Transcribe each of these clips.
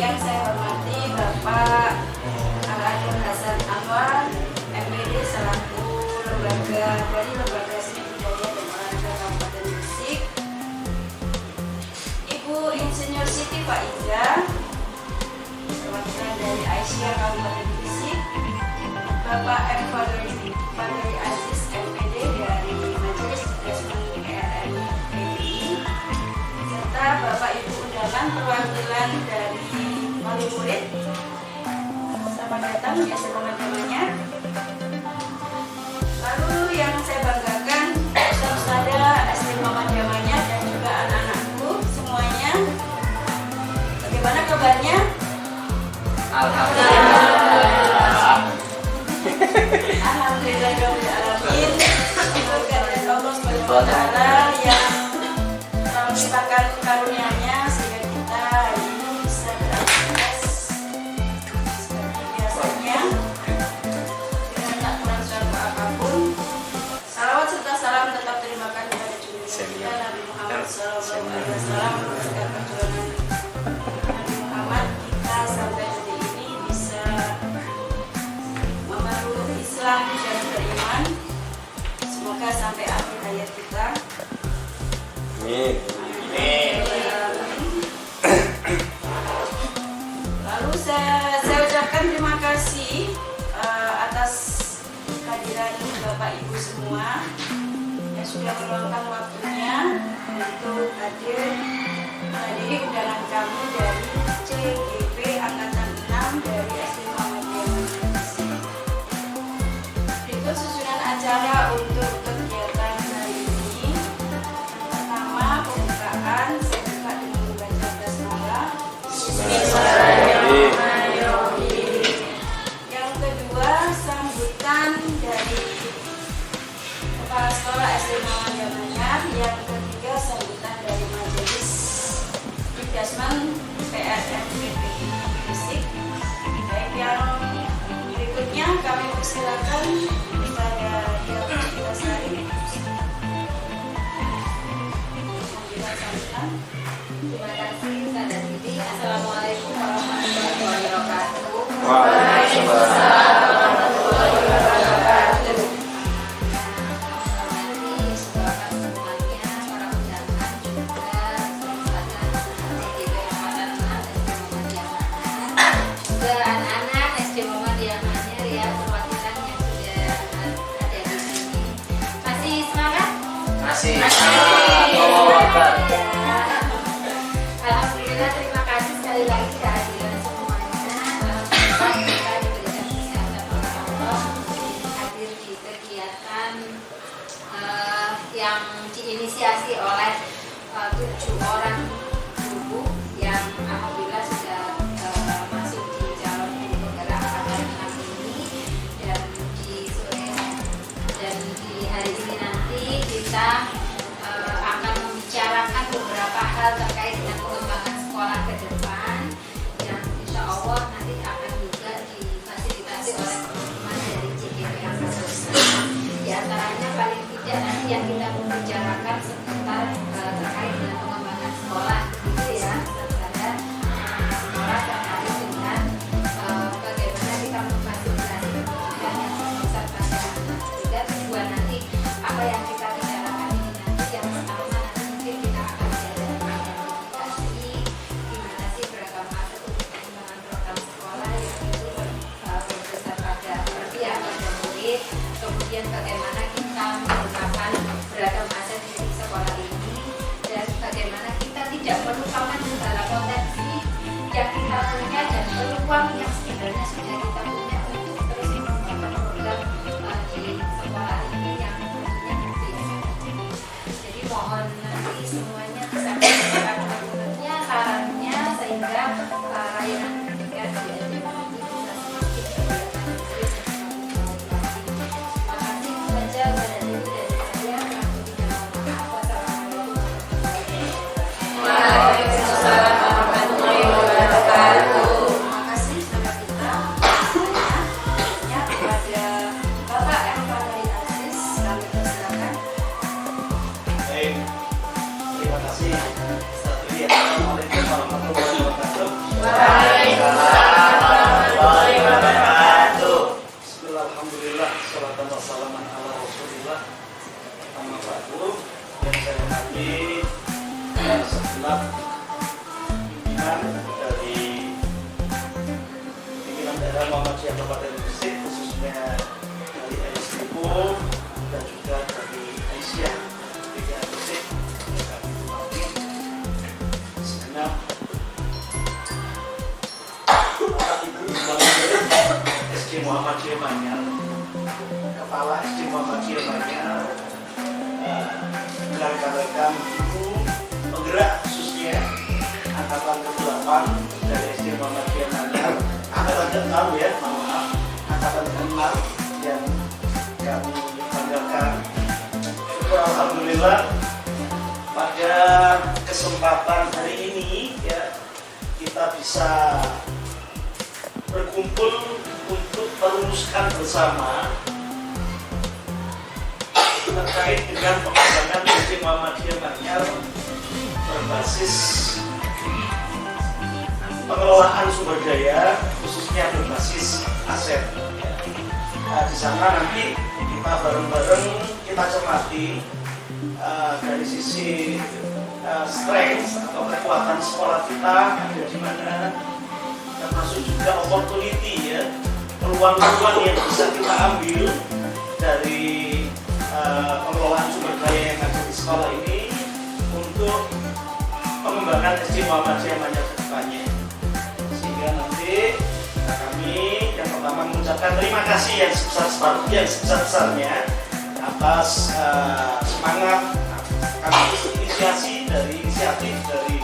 Yang saya hormati Bapak Al-Adil Hasan Anwar, MPD selaku Lembaga Seni Budaya dan Olahraga Kabupaten Gresik. Ibu Insinyur Siti Faiza, perwakilan dari Aisyah Kabupaten Gresik. Bapak M. Fadli Aziz, MPD dari Majelis Desmond PRN PBI, serta Bapak Ibu undangan perwakilan dari wali murid. Selamat datang di SMA Jamanya. Lalu yang saya banggakan, Ustazah SMA Jamanya dan juga anak-anakku semuanya. Bagaimana kabarnya? Alhamdulillah. Alhamdulillahirrahmanirrahim. Semoga dari Allah SWT yang melimpahkan karunia-Nya sehingga kita hari ini bisa beraktivitas seperti biasanya dengan tak kurang suatu apapun. Salawat serta salam tetap terimakan kepada junjungan kita Nabi Muhammad SAW. Meneruskan perjalanan Nabi Muhammad kita sampai detik ini bisa memeluk Islam dan beriman. Semoga sampai akhir hayat kita. Amin. Lalu saya ucapkan terima kasih atas kehadiran Bapak Ibu semua yang sudah meluangkan waktunya untuk menghadiri undangan kami dari CGP Angkatan 6 dari SD Muhammadiyah Gresik. Berikut susunan acara untuk kegiatan hari ini. Pertama, pembukaan. Saya buka dengan membaca basmalah. Yang kedua, sambutan dari Kepala Sekolah SD Muhammadiyah Manyar. Yang ketiga, sambutan dari Majelis Dikdasman PRN PBI Gresik. Baik, yang berikutnya kami persilakan kepada Dia Puspitasari. Terima kasih Ustazah Siti. Assalamualaikum warahmatullahi wabarakatuh. Waalaikumsalam warahmatullahi wabarakatuh. Hormati Bapak semuanya, para undangan juga Ustazah CGP Angkatan 6 SD Muhammadiyah Manyar, juga anak-anak SD Muhammadiyah Manyar ya, perwakilan yang sudah ada di sini. Masih semangat? Masih. Alhamdulillah, terima kasih sekali lagi kehadiran semuanya. Alhamdulillah kita diberikan kesehatan oleh Allah hadir di kegiatan yang diinisiasi oleh 7 orang guru yang alhamdulillah sudah masuk di calon guru penggerak angkatan 6 ini, dan di sore dan di hari ini nanti kita akan membicarakan beberapa hal terkait dengan pengembangan sekolah ke depan yang insya Allah nanti akan juga difasilitasi oleh teman-teman dari CGP Angkatan 6. Di antaranya paling tidak nanti yang kita membicarakan seputar terkait dengan pengembangan sekolah, gitu ya, secara sekolah terkait dengan bagaimana kita memfasilitasi pendidikan yang sebesar pada anak. Juga tujuan nanti apa yang kita bicarakan ini nanti yang pertama nanti mungkin kita akan belajar identifikasi gimana sih beragam aspek untuk pengembangan program sekolah yang itu berdasar pada ya pada murid, kemudian bagaimana kita menggunakan beragam aset di sekolah ini, dan bagaimana kita tidak melupakan segala potensi yang kita punya dan peluang yang sebenarnya sudah kita punya untuk terus mengembangkan program di sekolah ini yang tentunya multi. Jadi mohon nanti semuanya bisa memberikan menurutnya sarannya sehingga layanan pendidikan di SD ini bisa semakin kelihatan serius dan semakin baik lagi. Terima kasih saja pada diri dari saya. Maaf, wassalamualaikum Waalaikumsalam warahmatullahi wabarakatuh. Terima kasih saudara kita semuanya. Kepada Bapak M. Fadli Aziz, kami persilakan. Baik, terima kasih. Assalamualaikum warahmatullahi wabarakatuh. Kabupaten Gresik, khususnya dari ASDO dan juga dari Aisyah Tiga Gresik, kami hormati segenap Bapak Ibu SD Muhammadiyah Manyar, Kepala SD Muhammadiyah Manyar, rekan-rekan ibu penggerak khususnya angkatan ke-8 dari SD Muhammadiyah Manyar, angkatan ke-6 ya, maaf, angkatan ke-6 yang kami banggakan. Alhamdulillah pada kesempatan hari ini ya kita bisa berkumpul untuk merumuskan bersama terkait dengan pengembangan SD Muhammadiyah Manyar berbasis pengelolaan sumber daya, khususnya berbasis aset. Nah, di sana nanti kita bareng-bareng kita cermati dari sisi strength atau kekuatan sekolah kita ada di mana, termasuk juga opportunity ya, peluang-peluang yang bisa kita ambil dari pengelolaan sumber daya yang ada di sekolah ini untuk pengembangan SD Muhammadiyah Manyar ke depannya. Sehingga nanti kami yang pertama mengucapkan terima kasih yang sebesar-besarnya atas semangat inisiatif dari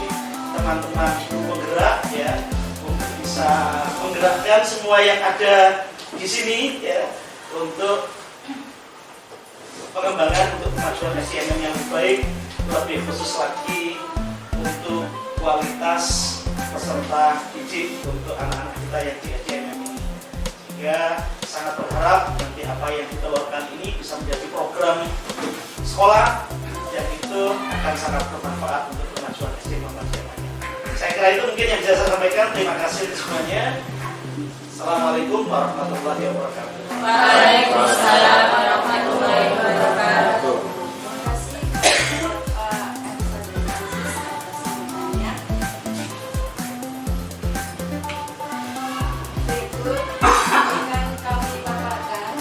teman-teman penggerak ya, untuk bisa menggerakkan semua yang ada di sini ya, untuk pengembangan untuk kemajuan SDM yang lebih baik, lebih khusus lagi untuk kualitas peserta didik untuk anak-anak kita yang di SDM ini. Sehingga sangat berharap nanti apa yang dikeluarkan ini bisa menjadi program sekolah yang itu akan sangat bermanfaat untuk kemajuan SDM Muhammadiyah Manyar. Saya kira itu mungkin yang bisa saya sampaikan. Terima kasih semuanya. Assalamualaikum warahmatullahi wabarakatuh. Waalaikumsalam warahmatullahi wabarakatuh. Terima kasih Pak Abdul Aziz atas sampaiannya. Berikut akan kami paparkan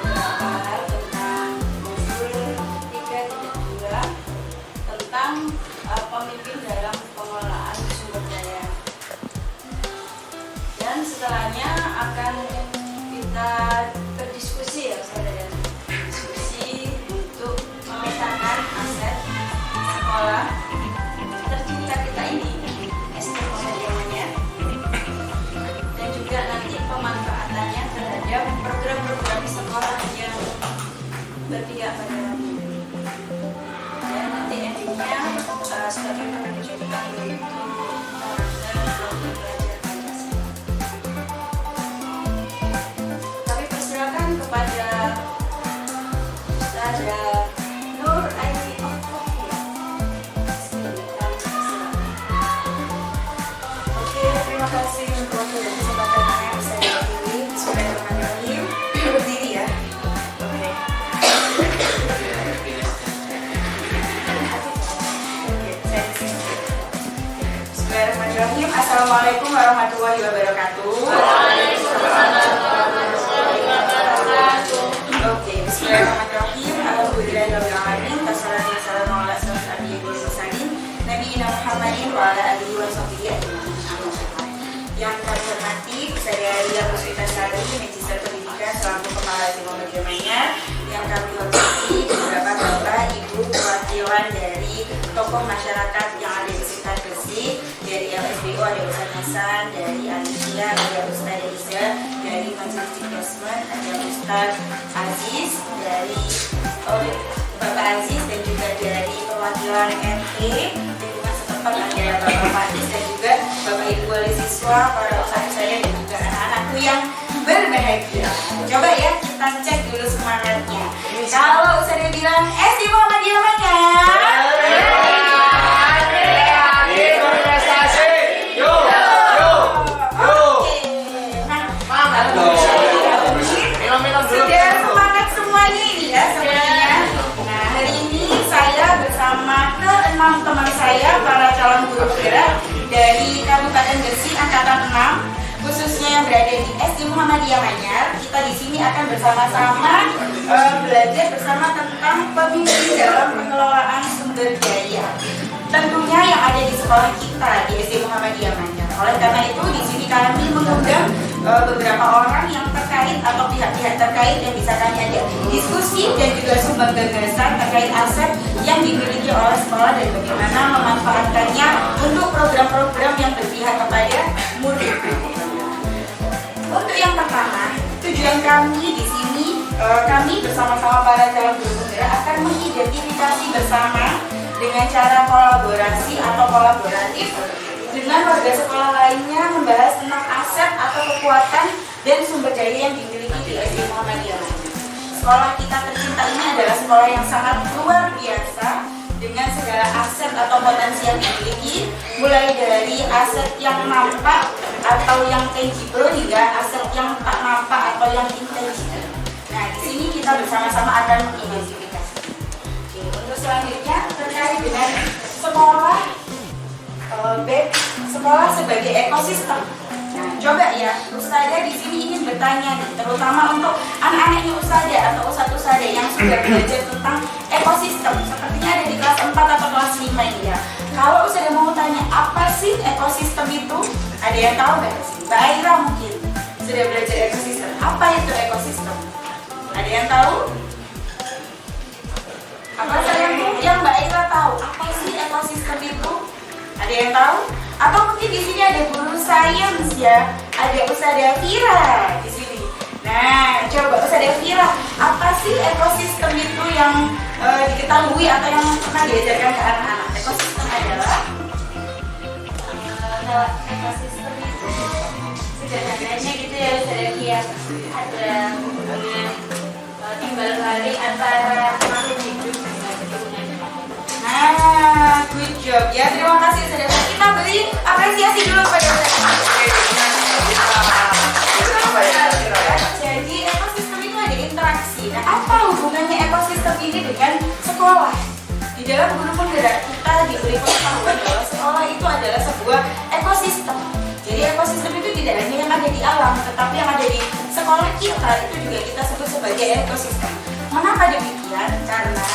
beberapa hal tentang modul 3.2 tentang pemimpin dalam pengelolaan sumber daya. Dan setelahnya akan kita berdiskusi ya saudara, diskusi untuk memetakan aset sekolah tercinta kita ini SD Muhammadiyah Manyar, dan juga nanti pemanfaatannya terhadap program-program sekolah yang berpihak pada rakyat. Dan nanti endingnya sebagai perwujudan yaitu karakter pelajar Pancasila. Kami persilakan kepada Ustazah Nur Aini Oktovia. Oke, terima kasih untuk waktu dan kesempatan yang bisa dipilih. Bismillahirrahmanirrahim. Berdiri ya. Oke. Oke, saya di sini. Bismillahirrahmanirrahim. Assalamualaikum warahmatullahi wabarakatuh. Oke, bismillahirrahmanirrahim. Alhamdulillahirrahmanirrahim. Wassalatu wassalamu ala asyrofil anbiya'i wal mursalin nabiyina Muhammadin wa ala alihi wa sahbihi ajmain. Yang kami hormati saya Ria Muswita Sari, Magister Pendidikan selaku Kepala SD Muhammadiyah Manyar. Yang kami hormati beberapa bapak ibu perwakilan dari tokoh masyarakat yang ada di sekitar Gresik. Dari LSBO ada Ustaz Hasan, dari Alicia ada Ustaz Iza, dari Majelis Dikasman ada Ustaz Aziz, dari Bapak Aziz, dan juga dari perwakilan RT lingkungan setempat ada Bapak Fatis, dan juga Bapak Ibu wali siswa, para ustaz saya dan juga anak-anakku yang berbahagia. Coba ya kita cek dulu semangatnya. Kalau Ustaznya bilang SD Muhammadiyah Manyar, sudah semangat semuanya ini ya semuanya. Nah, hari ini saya bersama ke-6 teman saya para calon guru penggerak dari Kabupaten Gresik angkatan 6, khususnya semuanya berada di SD Muhammadiyah Manyar. Kita di sini akan bersama-sama belajar bersama tentang pemimpin dalam pengelolaan sumber daya. Tentunya yang ada di sekolah kita di SD Muhammadiyah Manyar. Oleh karena itu di sini kami mengundang beberapa orang yang terkait atau pihak-pihak terkait yang bisa kami ajak diskusi dan juga sumber gagasan terkait aset yang dimiliki oleh sekolah dan bagaimana memanfaatkannya untuk program-program yang berpihak kepada murid. Untuk yang pertama, tujuan kami di sini kami bersama-sama para calon guru penggerak akan mengidentifikasi bersama dengan cara kolaborasi atau kolaboratif dengan warga sekolah lainnya membahas tentang aset atau kekuatan dan sumber daya yang dimiliki di SD Muhammadiyah. Sekolah kita tercinta ini adalah sekolah yang sangat luar biasa dengan segala aset atau potensi yang dimiliki, mulai dari aset yang nampak atau yang tangible hingga aset yang tak nampak atau yang intangible. Nah, di sini kita bersama-sama akan mengidentifikasi. Oke, untuk selanjutnya terkait dengan sekolah sebagai ekosistem. Nah, coba ya, Ustazah di sini ingin bertanya nih, terutama untuk anak-anaknya Ustazah atau Ustadz yang sudah belajar tentang ekosistem. Sepertinya ada di kelas 4 atau kelas 5 ini ya. Kalau Ustazah mau tanya apa sih ekosistem itu? Ada yang tahu nggak sih? Mbak Aira mungkin sudah belajar ekosistem. Apa itu ekosistem? Ada yang tahu? Apa saja yang Mbak Aira tahu? Apa sih ekosistem itu? Ada yang tahu? Atau mungkin di sini ada guru sains ya, ada Ustazah Fira di sini. Nah, coba Ustazah Fira, apa sih ekosistem itu yang diketahui atau yang pernah diajarkan ke anak-anak? Ekosistem adalah ekosistem itu sederhananya gitu ya Ustazah Fira, ada hubungan timbal balik antara makhluk hidup dengan lingkungan. Nah, good job ya. Terima kasih Ustazah. Kita beri apresiasi dulu pada Ustazah. Jadi ekosistem itu ada interaksi. Nah, apa hubungannya ekosistem ini dengan sekolah? Di dalam guru penggerak kita diberi pengetahuan bahwa sekolah itu adalah sebuah ekosistem. Jadi ekosistem itu tidak hanya yang ada di alam, tetapi yang ada di sekolah kita itu juga kita sebut sebagai ekosistem. Mengapa demikian? Karena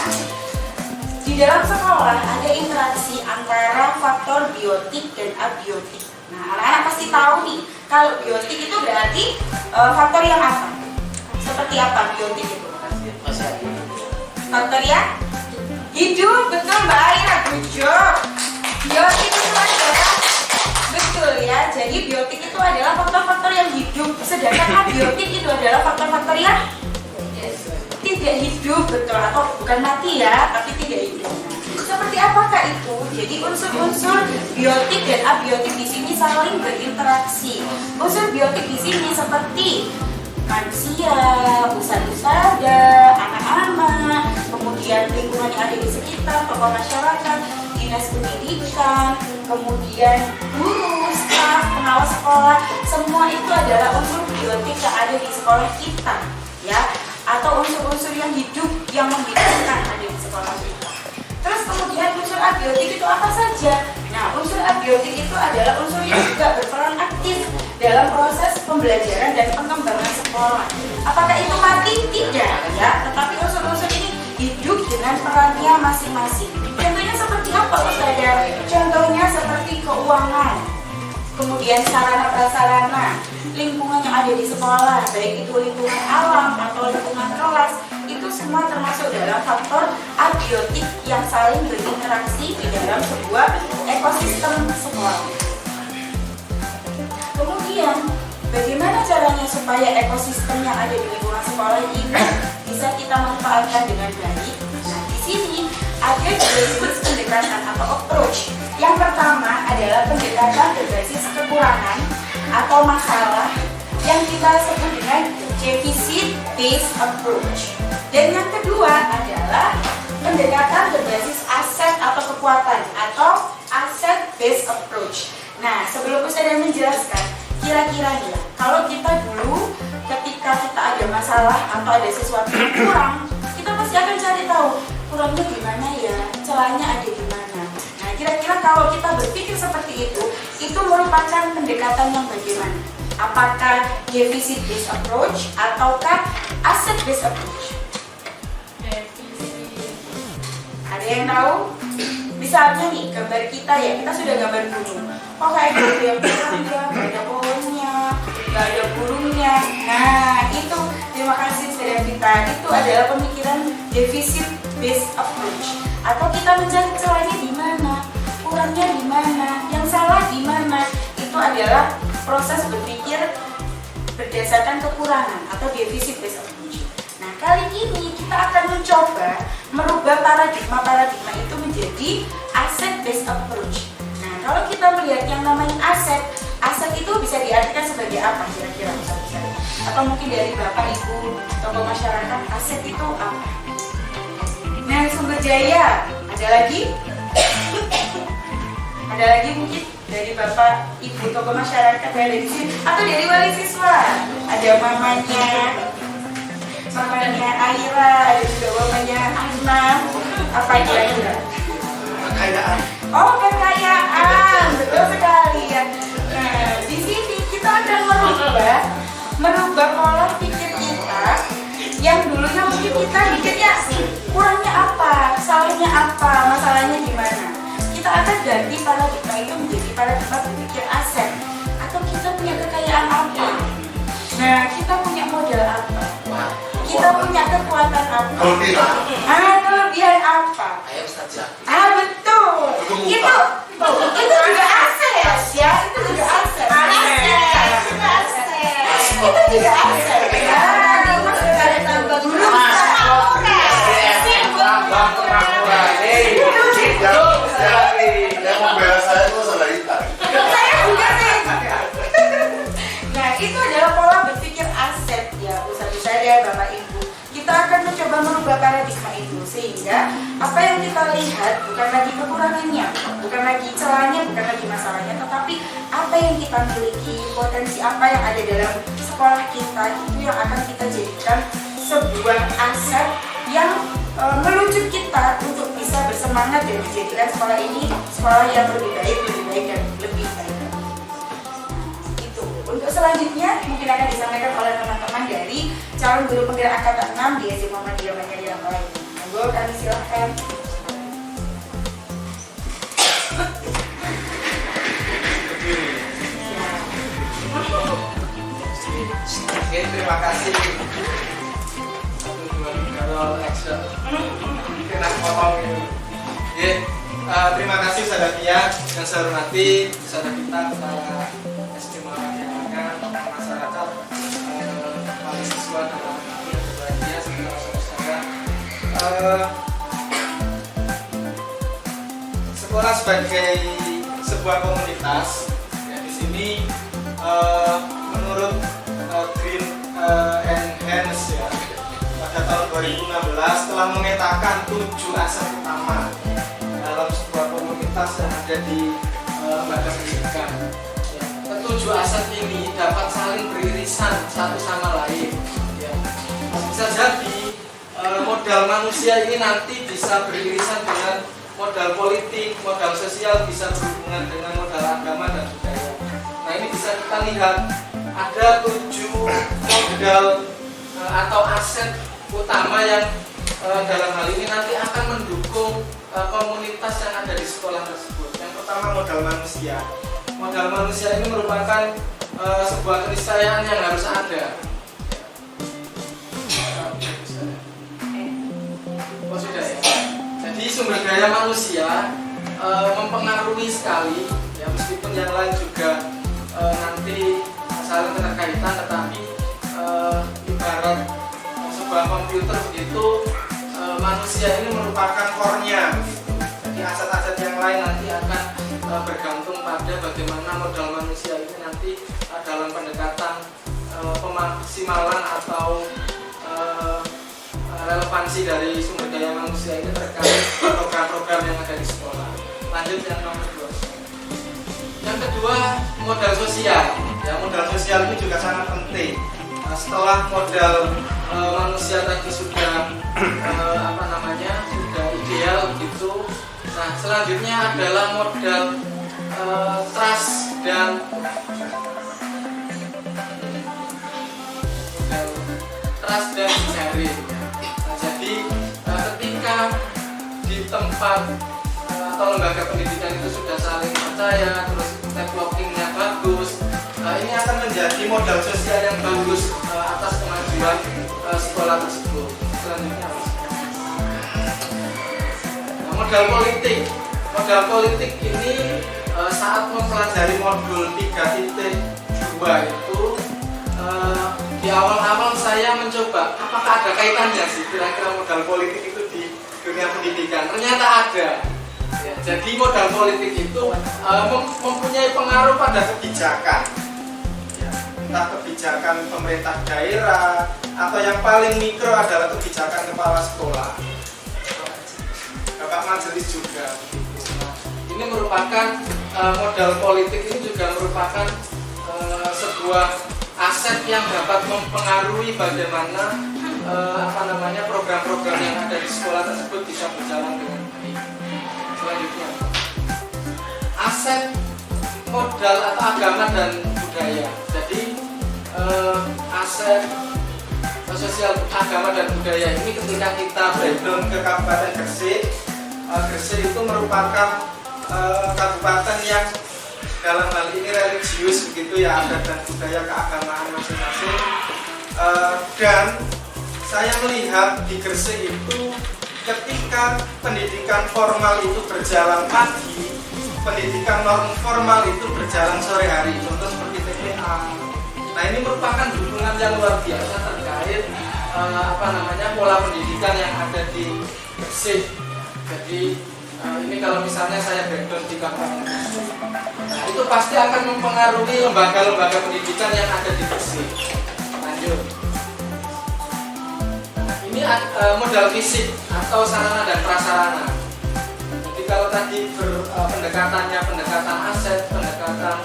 di dalam sekolah ada interaksi antara faktor biotik dan abiotik. Nah, anak-anak pasti tahu nih, kalau biotik itu berarti faktor yang apa? Seperti apa biotik itu? Faktor yang hidup, betul Mbak Aira, good job. Biotik itu adalah, betul ya, jadi biotik itu adalah faktor-faktor yang hidup, sedangkan abiotik itu adalah faktor-faktor yang tidak hidup, betul, atau bukan mati ya, tapi tidak hidup. Seperti apakah itu? Jadi unsur-unsur biotik dan abiotik di sini saling berinteraksi. Unsur biotik di sini seperti manusia, ustadzah, anak-anak, kemudian lingkungan yang ada di sekitar, tokoh masyarakat, dinas pendidikan, kemudian guru, staf, pengawas sekolah, semua itu adalah unsur biotik yang ada di sekolah kita, ya. Atau unsur-unsur yang hidup yang menghidupkan ada di sekolah kita. Terus kemudian unsur abiotik itu apa saja? Nah, unsur abiotik itu adalah unsur yang juga berperan aktif dalam proses pembelajaran dan pengembangan sekolah. Apakah itu mati? Tidak, ya. Tetapi unsur-unsur ini hidup dengan perannya masing-masing. Contohnya seperti apa, Ustazah? Contohnya seperti keuangan, kemudian sarana-prasarana, lingkungan yang ada di sekolah, baik itu lingkungan alam atau lingkungan kelas, itu semua termasuk dalam faktor abiotik yang saling berinteraksi di dalam sebuah ekosistem sekolah. Kemudian, bagaimana caranya supaya ekosistem yang ada di lingkungan sekolah ini bisa kita manfaatkan dengan baik? Nah, di sini ada dua jenis pendekatan atau approach. Yang pertama adalah pendekatan berbasis kekurangan atau masalah yang kita sebut dengan deficit based approach. Dan yang kedua adalah pendekatan berbasis aset atau kekuatan atau asset based approach. Nah, sebelum saya menjelaskan, kira-kira nih, kalau kita dulu ketika kita ada masalah atau ada sesuatu yang kurang, kita pasti akan cari tahu kurangnya gimana ya, celahnya ada di mana. Nah, kira-kira kalau kita berpikir seperti itu merupakan pendekatan yang bagaimana? Apakah deficit based approach ataukah asset based approach? Ada yang tahu? Misalnya nih, gambar kita ya, kita sudah gambar gunung. Oh kayak gitu yang kurang ya, nggak ada pohonnya, nggak ada burungnya. Nah itu, terima kasih saudara kita. Itu adalah pemikiran deficit based approach. Atau kita mencari celahnya di mana, kurangnya di mana, yang salah di mana. Itu adalah proses berpikir berdasarkan kekurangan atau deficit based approach. Nah kali ini kita akan mencoba merubah paradigma itu menjadi asset based approach. Nah kalau kita melihat yang namanya aset itu bisa diartikan sebagai apa kira-kira misalnya? Atau mungkin dari Bapak Ibu tokoh masyarakat, aset itu apa? Nah sumber daya ada lagi? Ada lagi mungkin dari Bapak Ibu tokoh masyarakat yang ada di sini atau dari wali siswa? Ada mamanya Aira, ada juga mamanya Asna. Apa kira-kira? Kekayaan. Oh kekayaan, betul sekali ya. Nah di sini kita akan merubah pola pikir kita yang dulunya mungkin kita mikirnya kurangnya apa, salahnya apa, masalahnya di mana. Kita akan ganti paradigma itu menjadi paradigma berpikir aset. Atau kita punya kekayaan apa? Nah kita punya modal apa? Kita punya kekuatan apa? Kelebihan apa? Ayo Ustazah. Betul. Itu juga aset ya. Itu juga aset. Itu juga aset. Nah itu adalah pola berpikir aset ya Ustazah, Bapak Ibu. Kita akan mencoba merubah paradigma itu sehingga apa yang kita lihat bukan lagi kekurangannya, bukan lagi celahnya, bukan lagi masalahnya, tetapi apa yang kita miliki, potensi apa yang ada dalam sekolah kita itu yang akan kita jadikan sebuah aset yang meluncur kita untuk bisa bersemangat dan menjadikan sekolah ini sekolah yang lebih baik dan lebih baik. Itu. Untuk selanjutnya mungkin akan disampaikan oleh teman-teman dari calon guru penggerak angkatan 6 di SD Muhammadiyah Banyari yang lain. Monggo kami silahkan. Oke, terima kasih. Kalau action, kena potong ini. Oke, terima kasih saudara Tia yang saya hormati, saudara kita kepala SD Muhammadiyah, masyarakat, wali siswa dan anak-anak yang berbahagia, saudara-saudara. Sekolah sebagai sebuah komunitas, ya, di sini menurut Green Enhance ya, pada tahun 2016 telah memetakan 7 aset utama dalam sebuah komunitas yang ada di lembaga pendidikan. Ya, ketujuh aset ini dapat saling beririsan satu sama lain. Ya. Bisa jadi modal manusia ini nanti bisa beririsan dengan modal politik, modal sosial, bisa berhubungan dengan modal agama dan budaya. Nah ini bisa kita lihat ada 7 modal atau aset utama yang dalam hal ini nanti akan mendukung komunitas yang ada di sekolah tersebut. Yang pertama modal manusia. Modal manusia ini merupakan sebuah keniscayaan yang harus ada. Oh sudah ya. Jadi sumber daya manusia mempengaruhi sekali, ya meskipun yang lain juga nanti saling keterkaitan, tetapi ibarat sebuah komputer begitu, manusia ini merupakan core-nya. Jadi aset-aset yang lain nanti akan bergantung pada bagaimana modal manusia ini nanti dalam pendekatan pemaksimalan atau relevansi dari sumber daya manusia ini terkait program-program yang ada di sekolah. Lanjut yang nomor 2. Yang kedua, modal sosial. Ya, modal sosial ini juga sangat penting. Setelah modal manusia tadi sudah sudah ideal gitu. Nah, selanjutnya adalah modal trust dan model trust dan jejaring. Nah, jadi ketika di tempat atau lembaga pendidikan itu sudah saling percaya, terus networkingnya bagus, ini akan menjadi modal sosial yang bagus atas kemajuan sekolah tersebut. Selanjutnya, modal politik ini saat mempelajari modul 3.2 itu di awal-awal saya mencoba apakah ada kaitannya sih kira-kira modal politik itu di dunia pendidikan. Ternyata ada. Ya, jadi modal politik itu mempunyai pengaruh pada kebijakan, ya, entah kebijakan pemerintah daerah atau yang paling mikro adalah kebijakan kepala sekolah, Bapak Majelis juga. Nah, ini merupakan modal politik ini juga merupakan sebuah aset yang dapat mempengaruhi bagaimana program-program yang ada di sekolah tersebut bisa berjalan dengan baik. Selanjutnya, aset modal atau agama dan budaya. Jadi aset sosial agama dan budaya ini ketika kita breakdown ke Kabupaten Gresik, Gresik itu merupakan kabupaten yang dalam hal ini religius begitu ya, adat dan budaya keagamaan masing-masing. Dan saya melihat di Gresik itu ketika pendidikan formal itu berjalan pagi, pendidikan non formal itu berjalan sore hari, contoh seperti TPA. Nah, ini merupakan dukungan yang luar biasa terkait pola pendidikan yang ada di Gresik. Jadi ini kalau misalnya saya background di Kabupaten Gresik, nah, itu pasti akan mempengaruhi lembaga-lembaga pendidikan yang ada di Gresik. Lanjut. Ini modal fisik atau sarana dan prasarana. Jadi kalau tadi pendekatan aset, pendekatan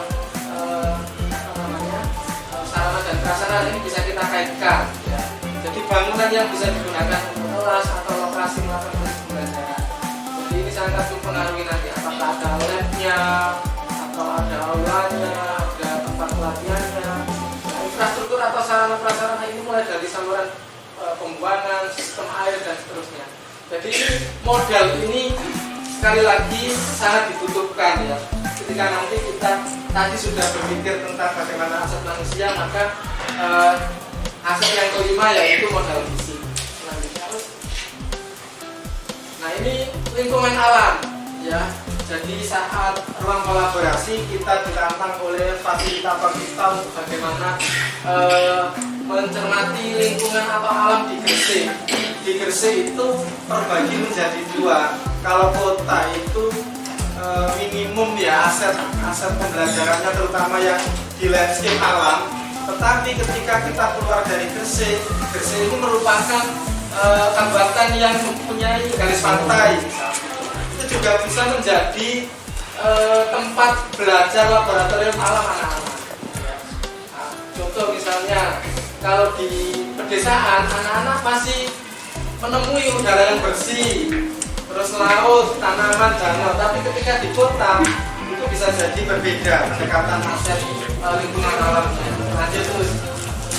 sarana dan prasarana ini bisa kita kaitkan. Ya. Jadi bangunan yang bisa digunakan untuk kelas atau lokasi melakukan pembelajaran. Jadi ini sangat mempengaruhi nanti apakah ada labnya, atau ada aulanya, ada tempat pelatihannya. Nah, infrastruktur atau sarana prasarana ini mulai dari saluran pembuangan, sistem air dan seterusnya. Jadi modal ini sekali lagi sangat dibutuhkan ya. Ketika nanti kita tadi sudah berpikir tentang bagaimana aset manusia, maka aset yang kelima yaitu modal fisik. Nah, ini lingkungan alam ya. Jadi saat ruang kolaborasi kita ditantang oleh fasilitator kita untuk bagaimana mencermati lingkungan atau alam di Gresik. Di Gresik itu terbagi menjadi dua. Kalau kota itu minimum ya aset pembelajarannya terutama yang di landscape alam. Tetapi ketika kita keluar dari Gresik, Gresik ini merupakan kabupaten yang mempunyai garis pantai. Itu juga bisa menjadi tempat belajar laboratorium alam anak-anak. Nah, contoh misalnya kalau di pedesaan anak-anak masih menemui udara yang bersih, terus laut, tanaman, danau. Tapi ketika di kota itu bisa jadi berbeda pendekatan aset lingkungan alam. Lanjut terus.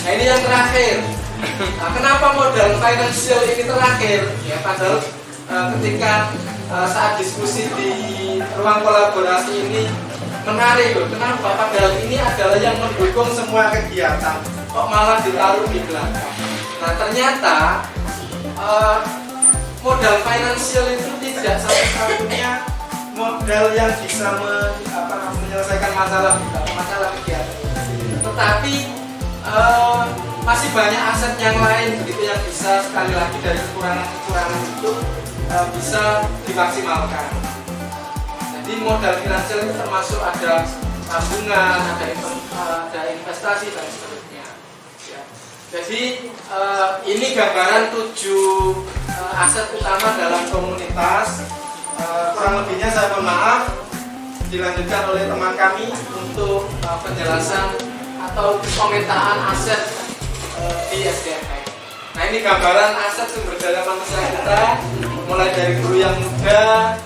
Nah, ini yang terakhir. Nah, kenapa modal finansial ini terakhir? Ya, padahal ketika saat diskusi di ruang kolaborasi ini menarik loh. Kenapa? Padahal ini adalah yang mendukung semua kegiatan, kok malah ditaruh di belakang. Nah, ternyata modal finansial itu tidak satu-satunya modal yang bisa menyelesaikan masalah kegiatan. Tetapi masih banyak aset yang lain begitu yang bisa sekali lagi dari kekurangan itu bisa dimaksimalkan. Jadi modal finansial itu termasuk ada tabungan, ada investasi dan seterusnya. Ya. Jadi ini gambaran 7 aset utama dalam komunitas. Kurang lebihnya saya mohon maaf. Dilanjutkan oleh teman kami untuk penjelasan atau pemetaan aset di SDM. Nah, ini gambaran aset sumber daya manusia kita, mulai dari guru yang muda,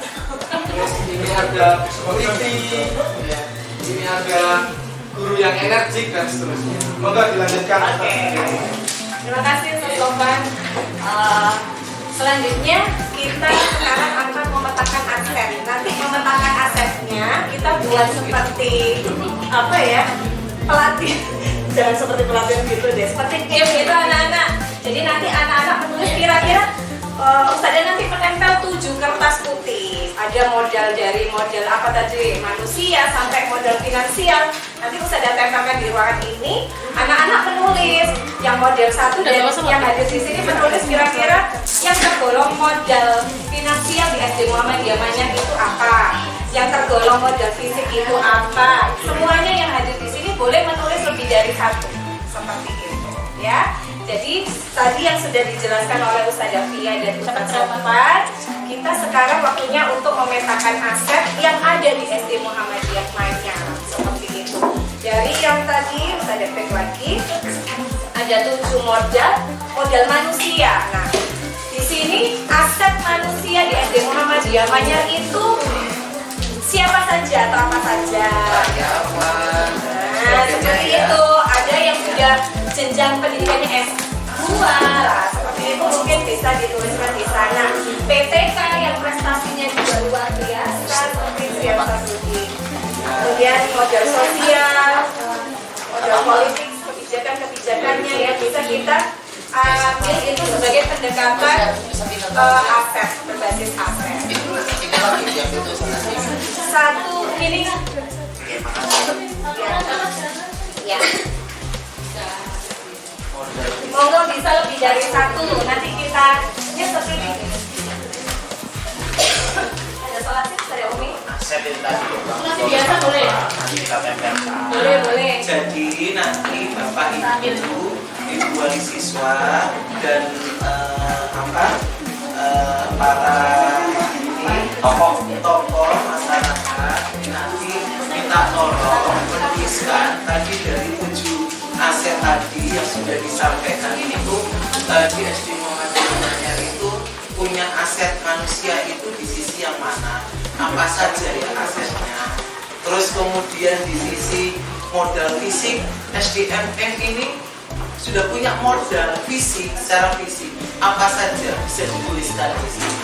terus ini ada security, ya, ini ada guru yang energik dan seterusnya. Semoga dilanjutkan. Terima kasih Ustaz Sofwan. Selanjutnya kita sekarang akan memetakan aset. Nanti memetakan asetnya kita buat seperti apa ya? Pelatih. Jangan seperti pelatihan gitu deh. Seperti game gitu anak-anak. Jadi nanti anak-anak menulis kira-kira Ustazah nanti menempel 7 kertas putih. Ada modal dari model apa tadi? Manusia sampai modal finansial. Nanti Ustazah tempelkan di ruangan ini. Anak-anak menulis yang model 1 dan yang hadir di sini menulis kira-kira yang tergolong modal finansial di SD Muhammadiyah Manyar itu apa? Yang tergolong modal fisik itu apa? Semuanya yang hadir di sini boleh menulis lebih dari 1 seperti itu, ya. Jadi tadi yang sudah dijelaskan oleh Ustazah Fia dan Ustaz Sofwan, kita sekarang waktunya untuk memetakan aset yang ada di SD Muhammadiyah Manyar seperti itu. Dari yang tadi Ustazah cek lagi ada 7 modal manusia. Nah, di sini aset manusia di SD Muhammadiyah Manyar itu siapa saja atau apa saja? Nah, seperti itu. Ada yang sudah jenjang pendidikannya S2 lah, seperti itu mungkin bisa dituliskan di sana. PTK yang prestasinya juga luar biasa seperti siapa tadi. Kemudian modal sosial, modal politik, kebijakan-kebijakannya ya bisa kita ambil itu sebagai pendekatan aset, berbasis aset. Satu ini ya. Monggo bisa lebih dari 1. Nanti kita ini seperti ini. Ada sholat sih dari Umi. Aset itu tadi. Masih biasa boleh. Nanti kita tempelkan. Boleh. Jadi nanti Bapak Ibu wali siswa dan para tokoh masyarakat nanti minta tolong menuliskan tadi dari 7 aset tadi yang sudah disampaikan itu di SD Muhammadiyah Manyar itu punya aset manusia itu di sisi yang mana, apa saja ya asetnya. Terus kemudian di sisi modal fisik SDMM ini sudah punya modal fisik, secara fisik apa saja bisa dituliskan di sini.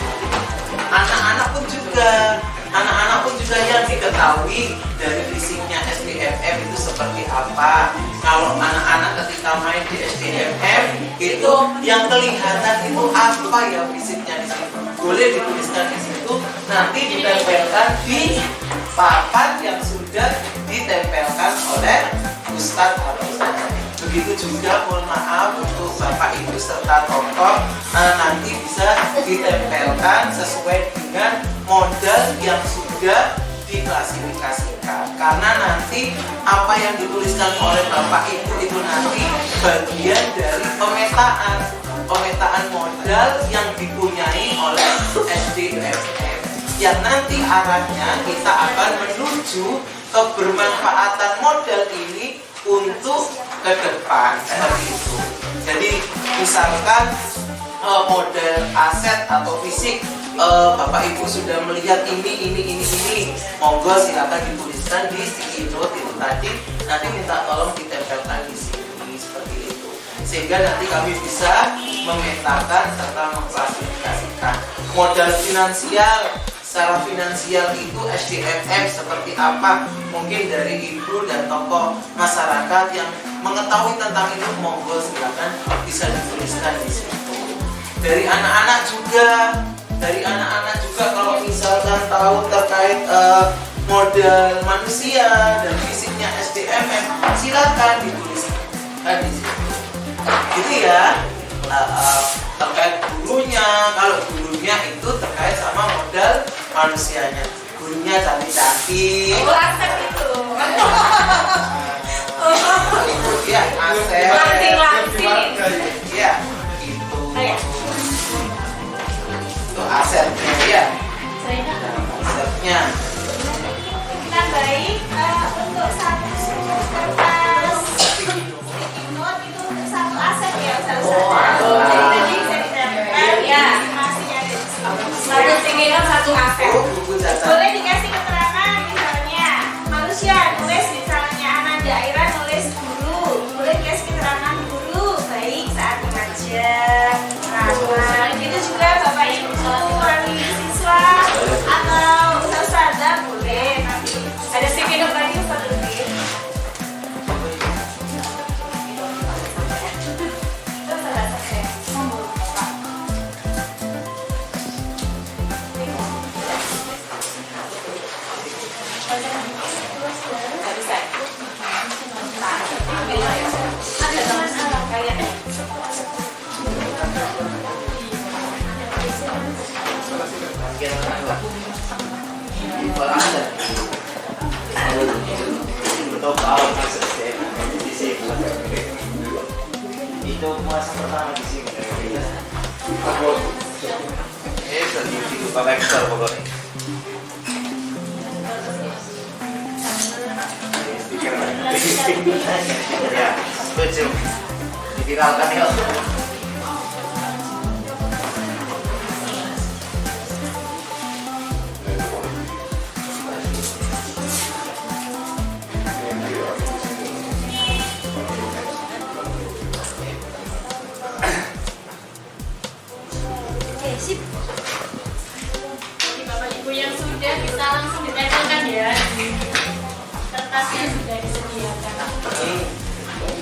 Anak-anak pun juga yang diketahui dari fisiknya SDMM itu seperti apa. Kalau anak-anak ketika main di SDMM itu yang kelihatan itu apa ya fisiknya di situ. Boleh dituliskan di situ, nanti ditempelkan di papan yang sudah ditempelkan oleh Ustadz atau Ustadzah. Begitu juga mohon maaf untuk Bapak Ibu serta tokoh nanti bisa ditempelkan sesuai dengan modal yang sudah diklasifikasikan. Karena nanti apa yang dituliskan oleh Bapak Ibu itu nanti bagian dari pemetaan modal yang dipunyai oleh SDMM. Yang nanti arahnya kita akan menuju kebermanfaatan modal ini untuk ke depan seperti itu. Jadi misalkan model aset atau fisik Bapak Ibu sudah melihat ini, monggo silakan dituliskan di sticky note itu tadi. Nanti minta tolong ditempelkan di sini seperti itu. Sehingga nanti kami bisa memetakan serta mengklasifikasikan modal finansial. Secara finansial itu SDMM seperti apa? Mungkin dari ibu dan tokoh masyarakat yang mengetahui tentang itu, monggo silakan bisa dituliskan di situ. Dari anak-anak juga kalau misalkan tahu terkait modal manusia dan fisiknya SDMM, silakan dituliskan di situ. Gitu ya. Terkait gurunya, kalau gurunya itu terkait sama modal manusianya. Gurunya cantik-cantik. Aset itu. Ya, aset. Langsing. Ya, itu. Itu asetnya ya. Asetnya. Kita baik untuk satu kertas note itu untuk satu aset ya Jadi tadi bisa ditempel ya masih ada di sini. Satu aset. Boleh dikasih keterangan misalnya manusia nulis misalnya anak daerah nulis guru, boleh dikasih keterangan Itu puasa pertama di sini. Bapak ekspor pokoknya. Ya, setuju. Diviralkan yuk. Jadi Bapak Ibu yang sudah bisa langsung ditempelkan ya. Kertasnya sudah disediakan.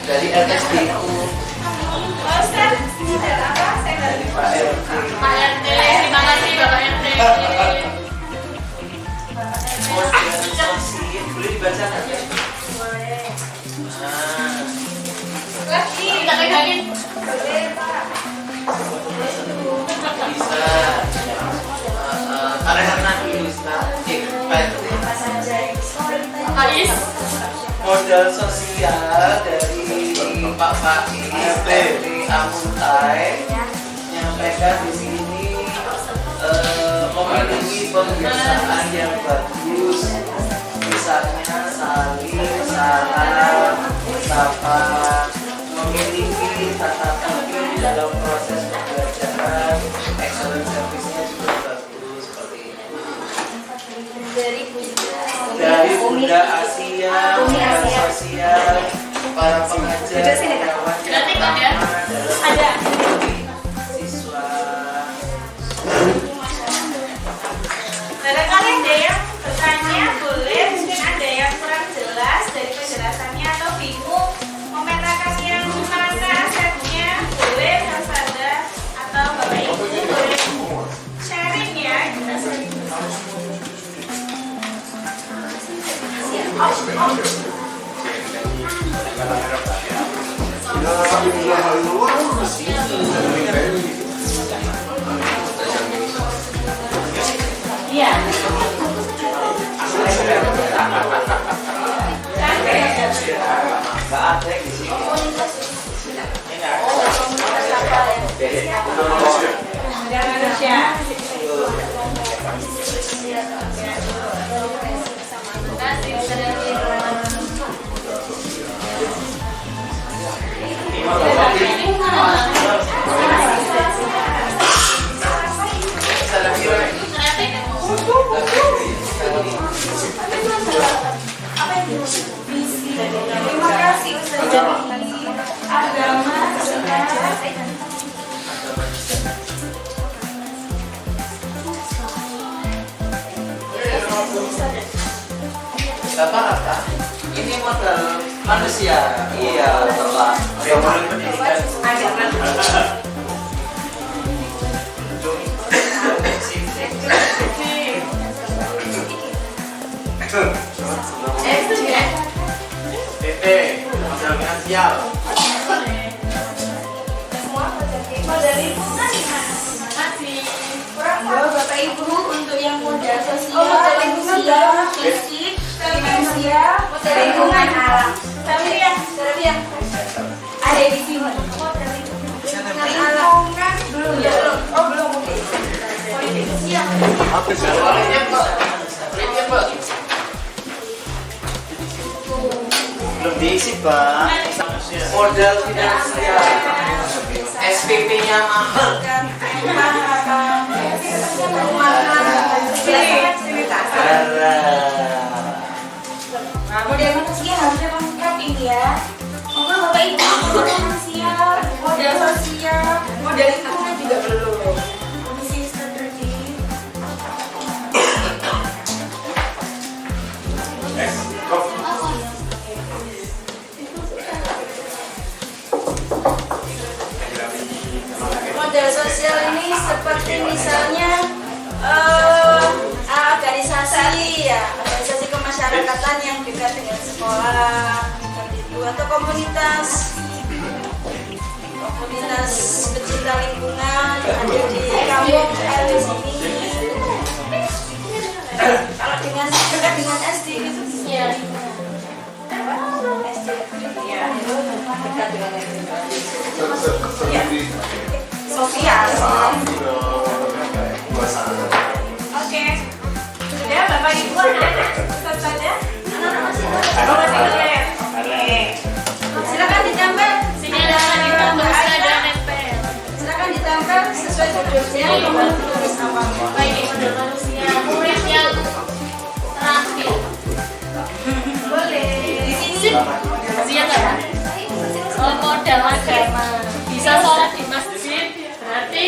Dari LSDU. Oh, Ustaz, ini dari apa? Saya dari Pak RT. Pak RT. Terima kasih Bapak RT. Boleh dibacakan? Boleh. Ah. Lagi, kita pegangin. Boleh, Pak. Bisa. Karena dulu Apa saja yang bisa. modal sosial dari Pak Faiz dari Amuntai menyampaikan di sini memiliki pembiasaan yang bagus, misalnya saling salam sapa, memiliki tata tertib dalam proses pembelajaran, excellent service-nya juga bagus seperti itu. Dari Bunda Asia, Bunda Sosial, para pengajar, kawan yang lama dalam siswa. Barangkali ada yang bertanya, boleh. Mungkin ada yang kurang jelas dari penjelasannya atau bingung memetakan yang mana asetnya, boleh Mas Anda atau Bapak Ibu boleh sharing ya. Kita sharing. Iya. Nggak ada di sini. Indonesia. Terima kasih Ustaz Jami. Agama Bapak apa? Ini modal manusia. Iya, Bapak. Yang pendidikan. Modal finansial. modal lingkungan gimana? Masih kurang Bapak Ibu untuk yang modal sosial, modal lingkungan fisik, finansial, modal lingkungan alam. Tapi yang ada di sini. Modal lingkungan alam belum ya? Oh belum mungkin. Politik siap. Awalnya Pak. Belum diisi Pak. Modal finansial. SPP-nya mahal. Nah, modal manusia harusnya lengkap ini ya. Mungkin Bapak Ibu modal manusia, modal sosial, modal lingkungan juga belum. Komisi strategi. Modal sosial ini seperti misalnya organisasi ya, organisasi kemasyarakatan yang dekat dengan sekolah seperti itu, atau komunitas pecinta lingkungan ada di kampung di sini. dengan dekat dengan SD itu Iya. SD. Iya. Dekat dengan SD. Iya. Sofia. Oke. Sudah Bapak Ibu ada pesan saja? Anak-anak masih ada. Masih ada ya? Oke. Silakan ditambah. Sini ada ditambah ada nempel. Silakan ditambah sesuai judulnya nomor tulis awal. Baik model manusia. Murid yang terakhir. Boleh. Di sini. Manusia nggak? Oh, model agama. Bisa sholat di masjid. Berarti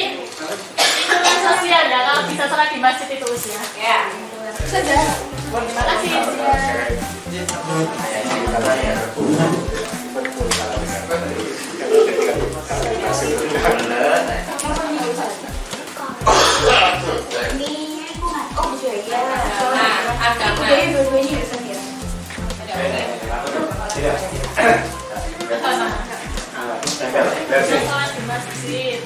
itu kan sosial ya. Kalau bisa sholat di masjid itu usia. Ya. Sudah. Terima kasih. Nah, agama. Dua-duanya bisa ya. Sholat di masjid.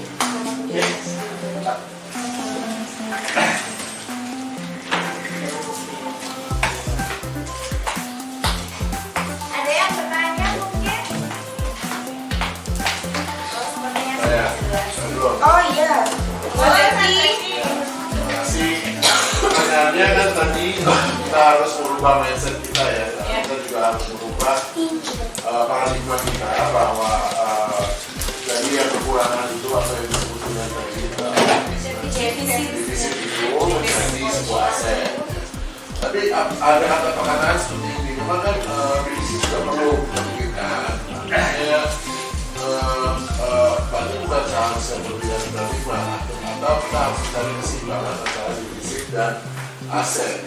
Ada yang bertanya mungkin? Oh iya. Boleh sih. Masih sebenarnya kan tadi kita harus merubah mindset kita ya. Kita juga harus merubah paradigma kita bahwa jadi yang kekurangan itu atau yang disebut dengan tadi defisit itu menjadi sebuah aset. Tapi ada kata-kataan seperti ini. Memang kan defisit juga perlu dipikirkan. Artinya berarti bukan harus yang berbeda paradigma atau kita harus mencari keseimbangan antara defisit dan aset.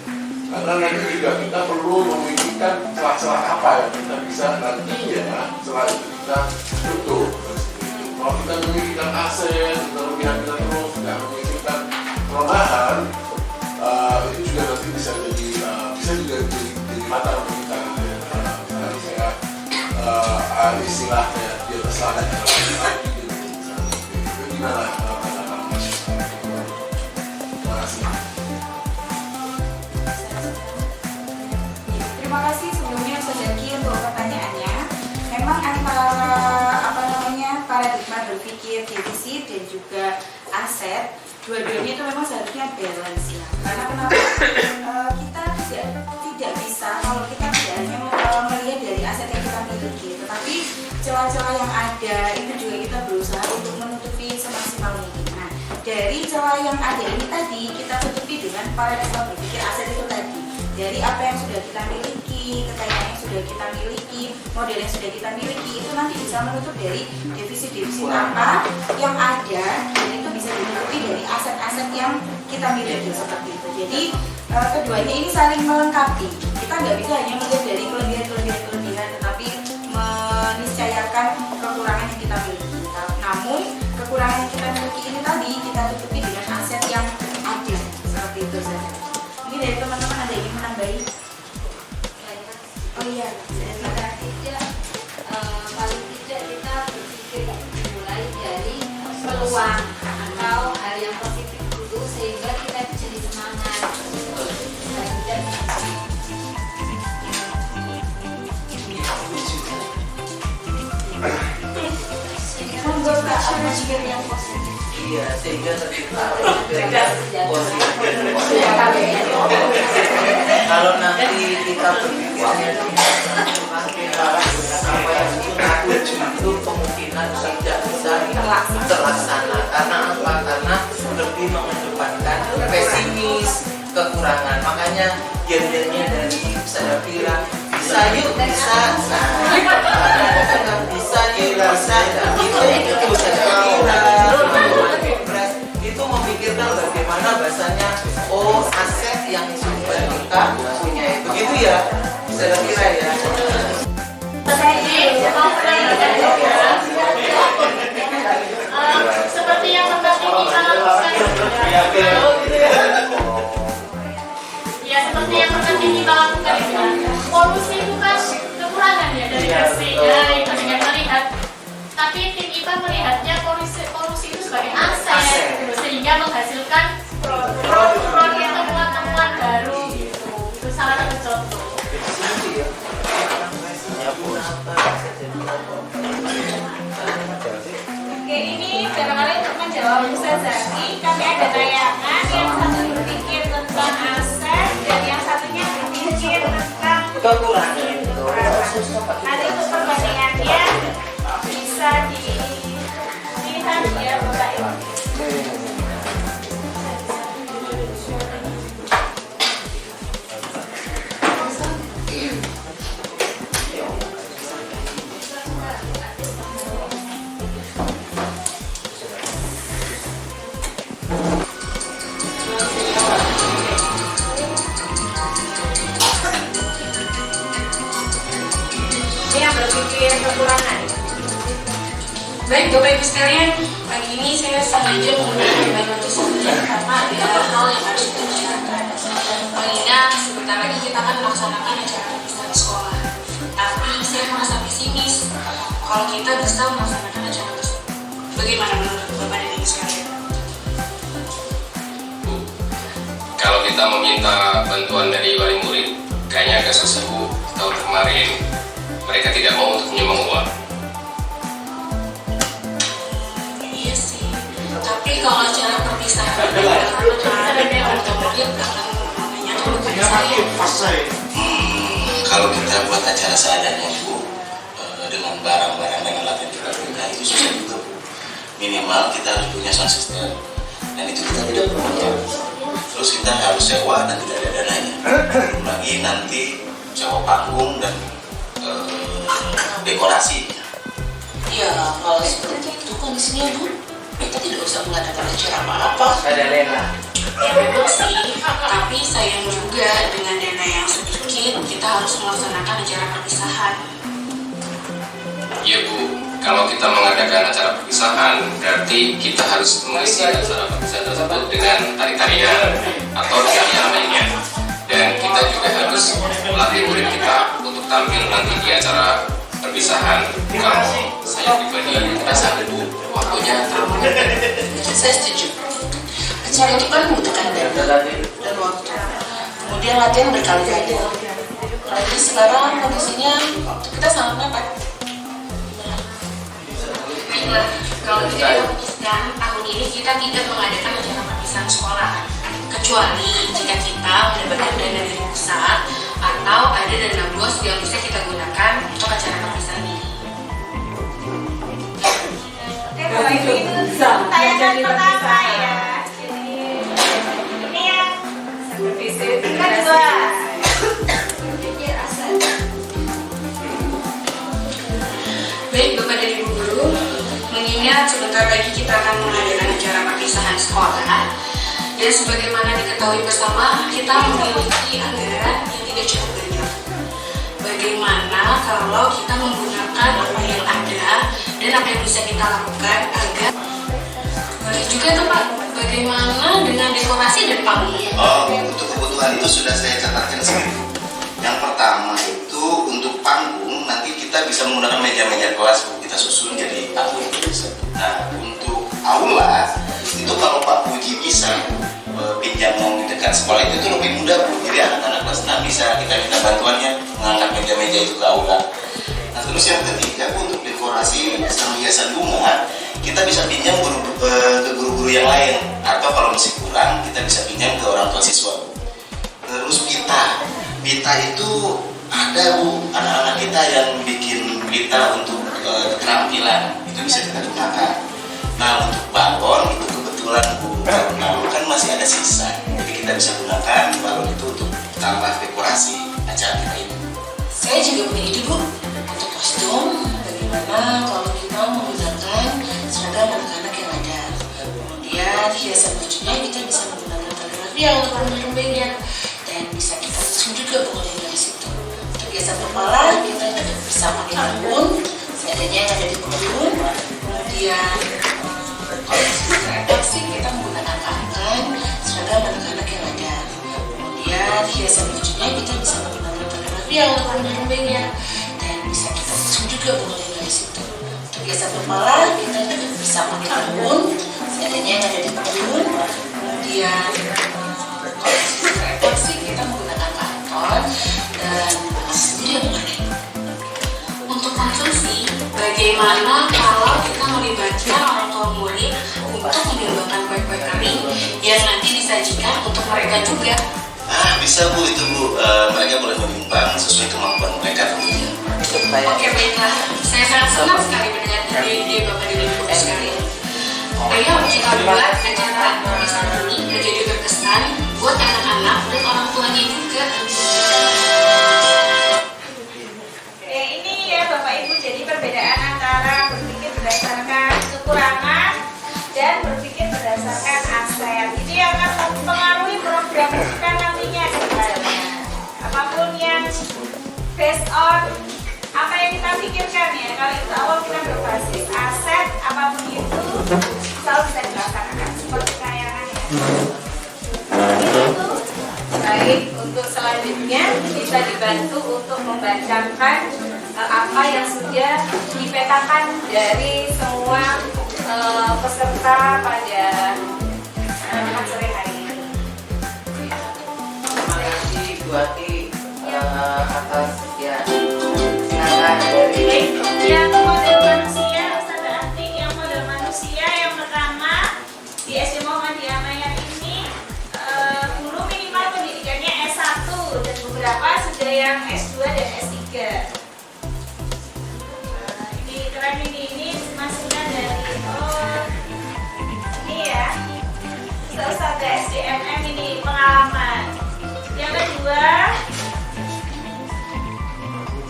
Karena nanti juga kita perlu memikirkan celah-celah apa yang kita bisa nanti ya setelah itu kita tutup. Kalau kita memikirkan aset, kita memikirkan terus, tidak memikirkan kelemahan, itu juga nanti bisa juga jadi mata untuk kita. Misalnya saya istilahnya di atas langit itu gimana pandangan Mas? Terima kasih. Terima kasih sebelumnya Ustaz Zaki untuk pertanyaannya. Memang antara paradigma berpikir defisit dan juga aset, dua-duanya itu memang seharusnya balance ya. Karena kenapa? Kita tidak bisa kalau kita tidak hanya melihat dari aset yang kita miliki, tetapi celah-celah yang ada itu juga kita berusaha untuk menutupi semaksimal mungkin. Nah, dari celah yang ada ini tadi kita tutupi dengan paradigma berpikir aset itu tadi. Dari apa yang sudah kita miliki, kekayaan yang sudah kita miliki, model yang sudah kita miliki, itu nanti bisa menutup dari defisit-defisit apa yang ada, dan itu bisa ditutupi dari aset-aset yang kita miliki seperti itu. Jadi keduanya ini saling melengkapi. Kita nggak bisa hanya melihat dari kelebihan, tetapi meniscayakan kekurangan yang kita miliki. Namun kekurangan yang kita miliki ini tadi kita tutupi dengan aset yang ada seperti itu saja. Mungkin dari teman-teman ada yang ingin menambahi? Oh iya, Paling tidak kita berpikir mulai dari peluang atau hal yang positif dulu sehingga kita jadi semangat. Dan monggo Kak, ada juga yang positif. Iya, sehingga tercipta kalau nanti kita berpikirnya makin apa yang itu kemungkinan tidak bisa terlaksana. Karena apa? Karena lebih mengedepankan pesimis, kekurangan. Makanya gen-gennya dari saya bilang bisa yuk bisa, bisa yuk bisa, itu saya itu memikirkan bagaimana bahasanya aset yang sudah kita punya itu gitu ya, saya kira ya. seperti yang seperti kita lakukan. Ya seperti yang seperti kita lakukan itu. Polusi itu kan kekurangan ya dari bersih. ini barangkali untuk menjawab Ustaz Zaki, kami ada tayangan yang satu berpikir tentang aset dan yang satunya berpikir tentang Kekurangan. Nanti untuk perbandingannya bisa dilihat ya Bapak Ibu. Ini yang berpikir kekurangan. Baik Bapak Ibu sekalian, pagi ini saya sengaja menggunakan banyak tulisan karena ada hal yang harus kita bicarakan. Mengingat sebentar lagi kita akan melaksanakan acara perpisahan sekolah. Tapi saya merasa pesimis kalau kita bisa melaksanakan acara tersebut. Bagaimana menurut Bapak dan Ibu sekalian? Kalau kita meminta bantuan dari wali murid, kayaknya agak susah Bu. Tahun kemarin mereka tidak mau untuk menyumbang uang. Iya sih, tapi kalau acara perpisahan karena otomotif akan namanya dulu pada saya. Kalau kita buat acara seadanya Bu, dengan barang-barang dan alat yang kita punya itu susah juga Bu. Minimal kita harus punya sound system, dan itu kita tidak punya. Terus kita harus sewa dan tidak ada dananya. Lagi nanti sewa panggung dan dekorasi. Ya, kalau seperti itu kondisinya Bu, kita tidak usah mengadakan acara apa-apa. Ada Lena. Ya memang sih, tapi sayang juga dengan dana yang sedikit, kita harus melaksanakan acara perpisahan. Iya Bu, kalau kita mengadakan acara perpisahan, berarti kita harus mengisi acara perpisahan tersebut dengan tari-tarian atau tarian lainnya. Dan kita juga harus melatih murid kita untuk tampil nanti di acara perpisahan. Kalau saya pribadi merasa Bu, waktunya terlalu mepet. Saya setuju. Acara itu kan membutuhkan dana dan waktu. Kemudian latihan berkali-kali. Lagi sekarang kondisinya waktu kita sangat mepet. Baiklah, kalau kita memutuskan tahun ini kita tidak mengadakan acara perpisahan sekolah, kecuali jika kita mendapatkan dana dari pusat atau ada dana BOS yang bisa kita gunakan untuk acara perpisahan ini. Oke, kalau itu tayangan pertama ya. Jadi ini yang kedua. Baik Bapak dan Ibu Guru, mengingat sebentar lagi kita akan mengadakan acara perpisahan sekolah, dan sebagaimana diketahui bersama, kita memiliki anggaran yang tidak cukup banyak. Bagaimana kalau kita menggunakan apa yang ada dan apa yang bisa kita lakukan agar boleh juga tuh Pak, bagaimana dengan dekorasi dan panggung? Oh, untuk kebutuhan itu sudah saya catatkan sendiri. Yang pertama itu untuk panggung, nanti kita bisa menggunakan meja-meja kelas, kita susun jadi panggung itu bisa. Nah, untuk aula itu kalau Pak Puji bisa pinjam yang di dekat sekolah itu lebih mudah Bu. Jadi anak-anak kelas 6 bisa kita minta bantuannya mengangkat meja-meja itu ke aula. Nah, terus yang ketiga untuk dekorasi sama hiasan bunga, kita bisa pinjam ke guru-guru yang lain, atau kalau masih kurang kita bisa pinjam ke orang tua siswa. Terus pita itu ada Bu, anak-anak kita yang bikin pita untuk keterampilan, itu bisa kita gunakan. Nah, untuk balon itu kebetulan Bu, karena kan masih ada sisa, jadi kita bisa gunakan balon itu untuk tambah dekorasi acara kita ini. Saya juga punya ide Bu, untuk kostum, bagaimana kalau kita menggunakan seragam anak-anak yang ada. Kemudian hiasan bajunya kita bisa menggunakan kaligrafi yang untuk lembing-lembingnya, dan bisa kita susun juga boleh dari situ. Untuk hiasan kepala kita juga bisa pakai daun, seadanya yang ada di kebun. Kemudian redaksi kita menggunakan kaftan, seragam anak-anak yang ada. Kemudian hiasan bajunya kita bisa menggunakan kaligrafi yang untuk lembing-lembingnya, dan bisa kita susun juga boleh dari situ. Untuk hiasan kepala kita juga bisa pakai daun, seadanya yang ada di kebun. Kemudian redaksi kita menggunakan karton dan sendiri yang mana. Untuk konsumsi, bagaimana kalau kita melibatkan orang tua murid untuk menyumbangkan kue-kue kering yang nanti disajikan untuk mereka juga. Bisa Bu, itu Bu, mereka boleh menyumbang sesuai kemampuan mereka tentunya. Oke, baiklah. Saya sangat senang sekali mendengar ide Bapak dan Ibu sekalian. Ayo kita buat acara warisan ini menjadi berkesan buat anak-anak dan orang tuanya juga. Ini ya Bapak Ibu, jadi perbedaan antara berpikir berdasarkan kekurangan dan berpikir berdasarkan aset. Ini akan mempengaruhi program kita nantinya ke depannya. Apapun yang based on apa yang kita pikirkan ya, kalau itu awal kita berbasis aset, apapun itu selalu bisa dilaksanakan seperti kayangan ya. Baik, untuk selanjutnya bisa dibantu untuk membacakan apa yang sudah dipetakan dari semua peserta pada sore hari ini. Terima kasih Bu Ati atas ya silakan dari Yang model manusia, Ustazah Ati, yang model manusia yang pertama di SD Muhammadiyah Mayar ini guru minimal pendidikannya S1 dan beberapa sudah yang S2 dan S3. Ini keren ini masuknya dari ini ya, Ustazah SDMM ini pengalaman. Yang kedua,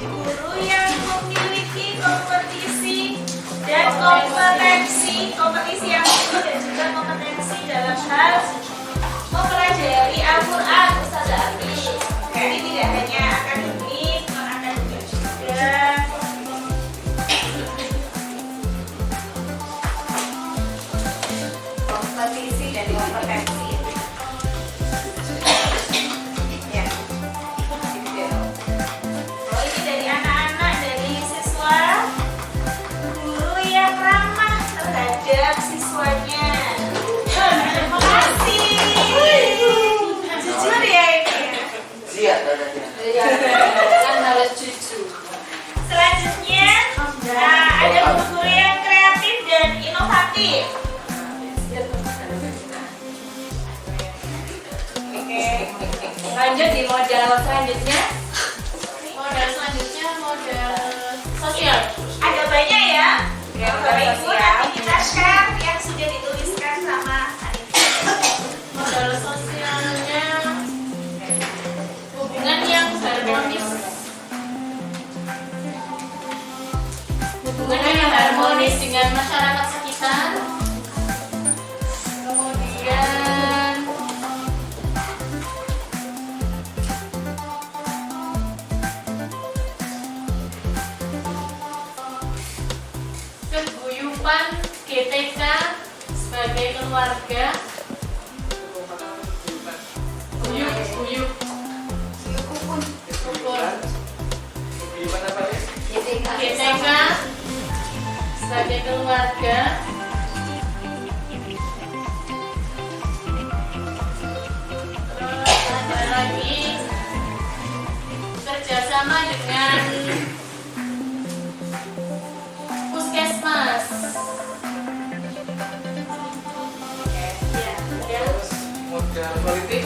guru yang memiliki kompetisi dan kompetisi yang tinggi dan juga kompetensi dalam hal mempelajari Al-Quran, Ustazah Ati. Jadi tidak hanya akademik, non akademik juga. Kompetisi dan kompetensi. Ya. Oh, ini dari anak-anak, dari siswa, guru yang ramah terhadap siswanya. Terima kasih. Jujur ya ini. siap dadanya. Kan harus jujur. Selanjutnya, ada guru-guru yang kreatif dan inovatif. Oke. Lanjut di model selanjutnya. Model selanjutnya model sosial. Ada banyak ya. Bapak Ibu nanti kita share yang sudah dituliskan sama Anita. Model sosialnya hubungan yang harmonis. Hubungan yang harmonis dengan masyarakat sekitar. Kemudian keguyupan GTK sebagai keluarga. Guyup GTK sebagai keluarga. Terus ada lagi kerjasama dengan puskesmas. Model politik.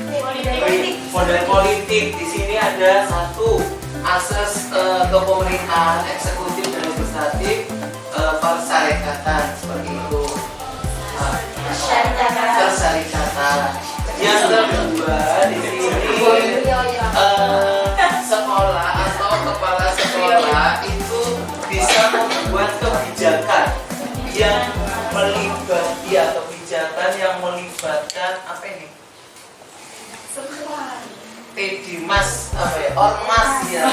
Politik. Model politik di sini ada satu asas kepemerintahan eksekutif dan legislatif persyarikatan seperti itu. Persyarikatan. Yang kedua di sini sekolah atau kepala sekolah itu bisa membuat kebijakan yang melibatkan apa ini? Mas apa ya? Ormas ya,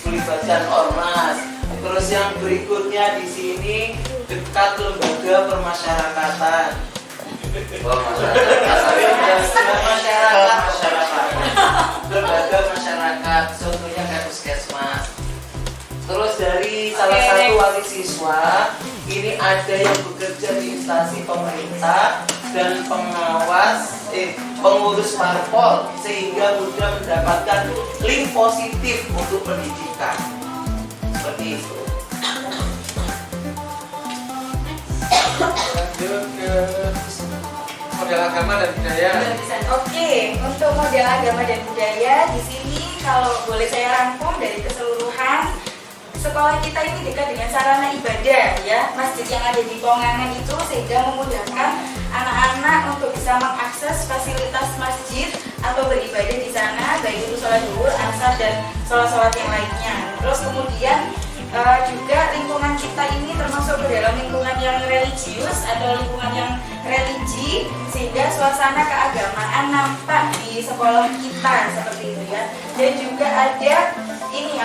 melibatkan ormas. Terus yang berikutnya di sini dekat lembaga permasyarakatan. Lembaga masyarakat, contohnya kayak puskesmas. Terus dari salah satu wali siswa, ini ada yang bekerja di instansi pemerintah dan pengurus parpol sehingga mudah mendapatkan link positif untuk pendidikan. Seperti Lanjut ke model agama dan budaya. Oke, untuk model agama dan budaya di sini kalau boleh saya rangkum dari keseluruhan, sekolah kita ini dekat dengan sarana ibadah ya, masjid yang ada di Pongangan itu, sehingga memudahkan anak-anak untuk bisa mengakses fasilitas masjid atau beribadah di sana, baik itu sholat zuhur, asar dan sholat-sholat yang lainnya. Terus kemudian juga lingkungan kita ini termasuk ke dalam lingkungan yang religius atau lingkungan yang religi, sehingga suasana keagamaan nampak di sekolah kita seperti itu ya. Dan juga ada ini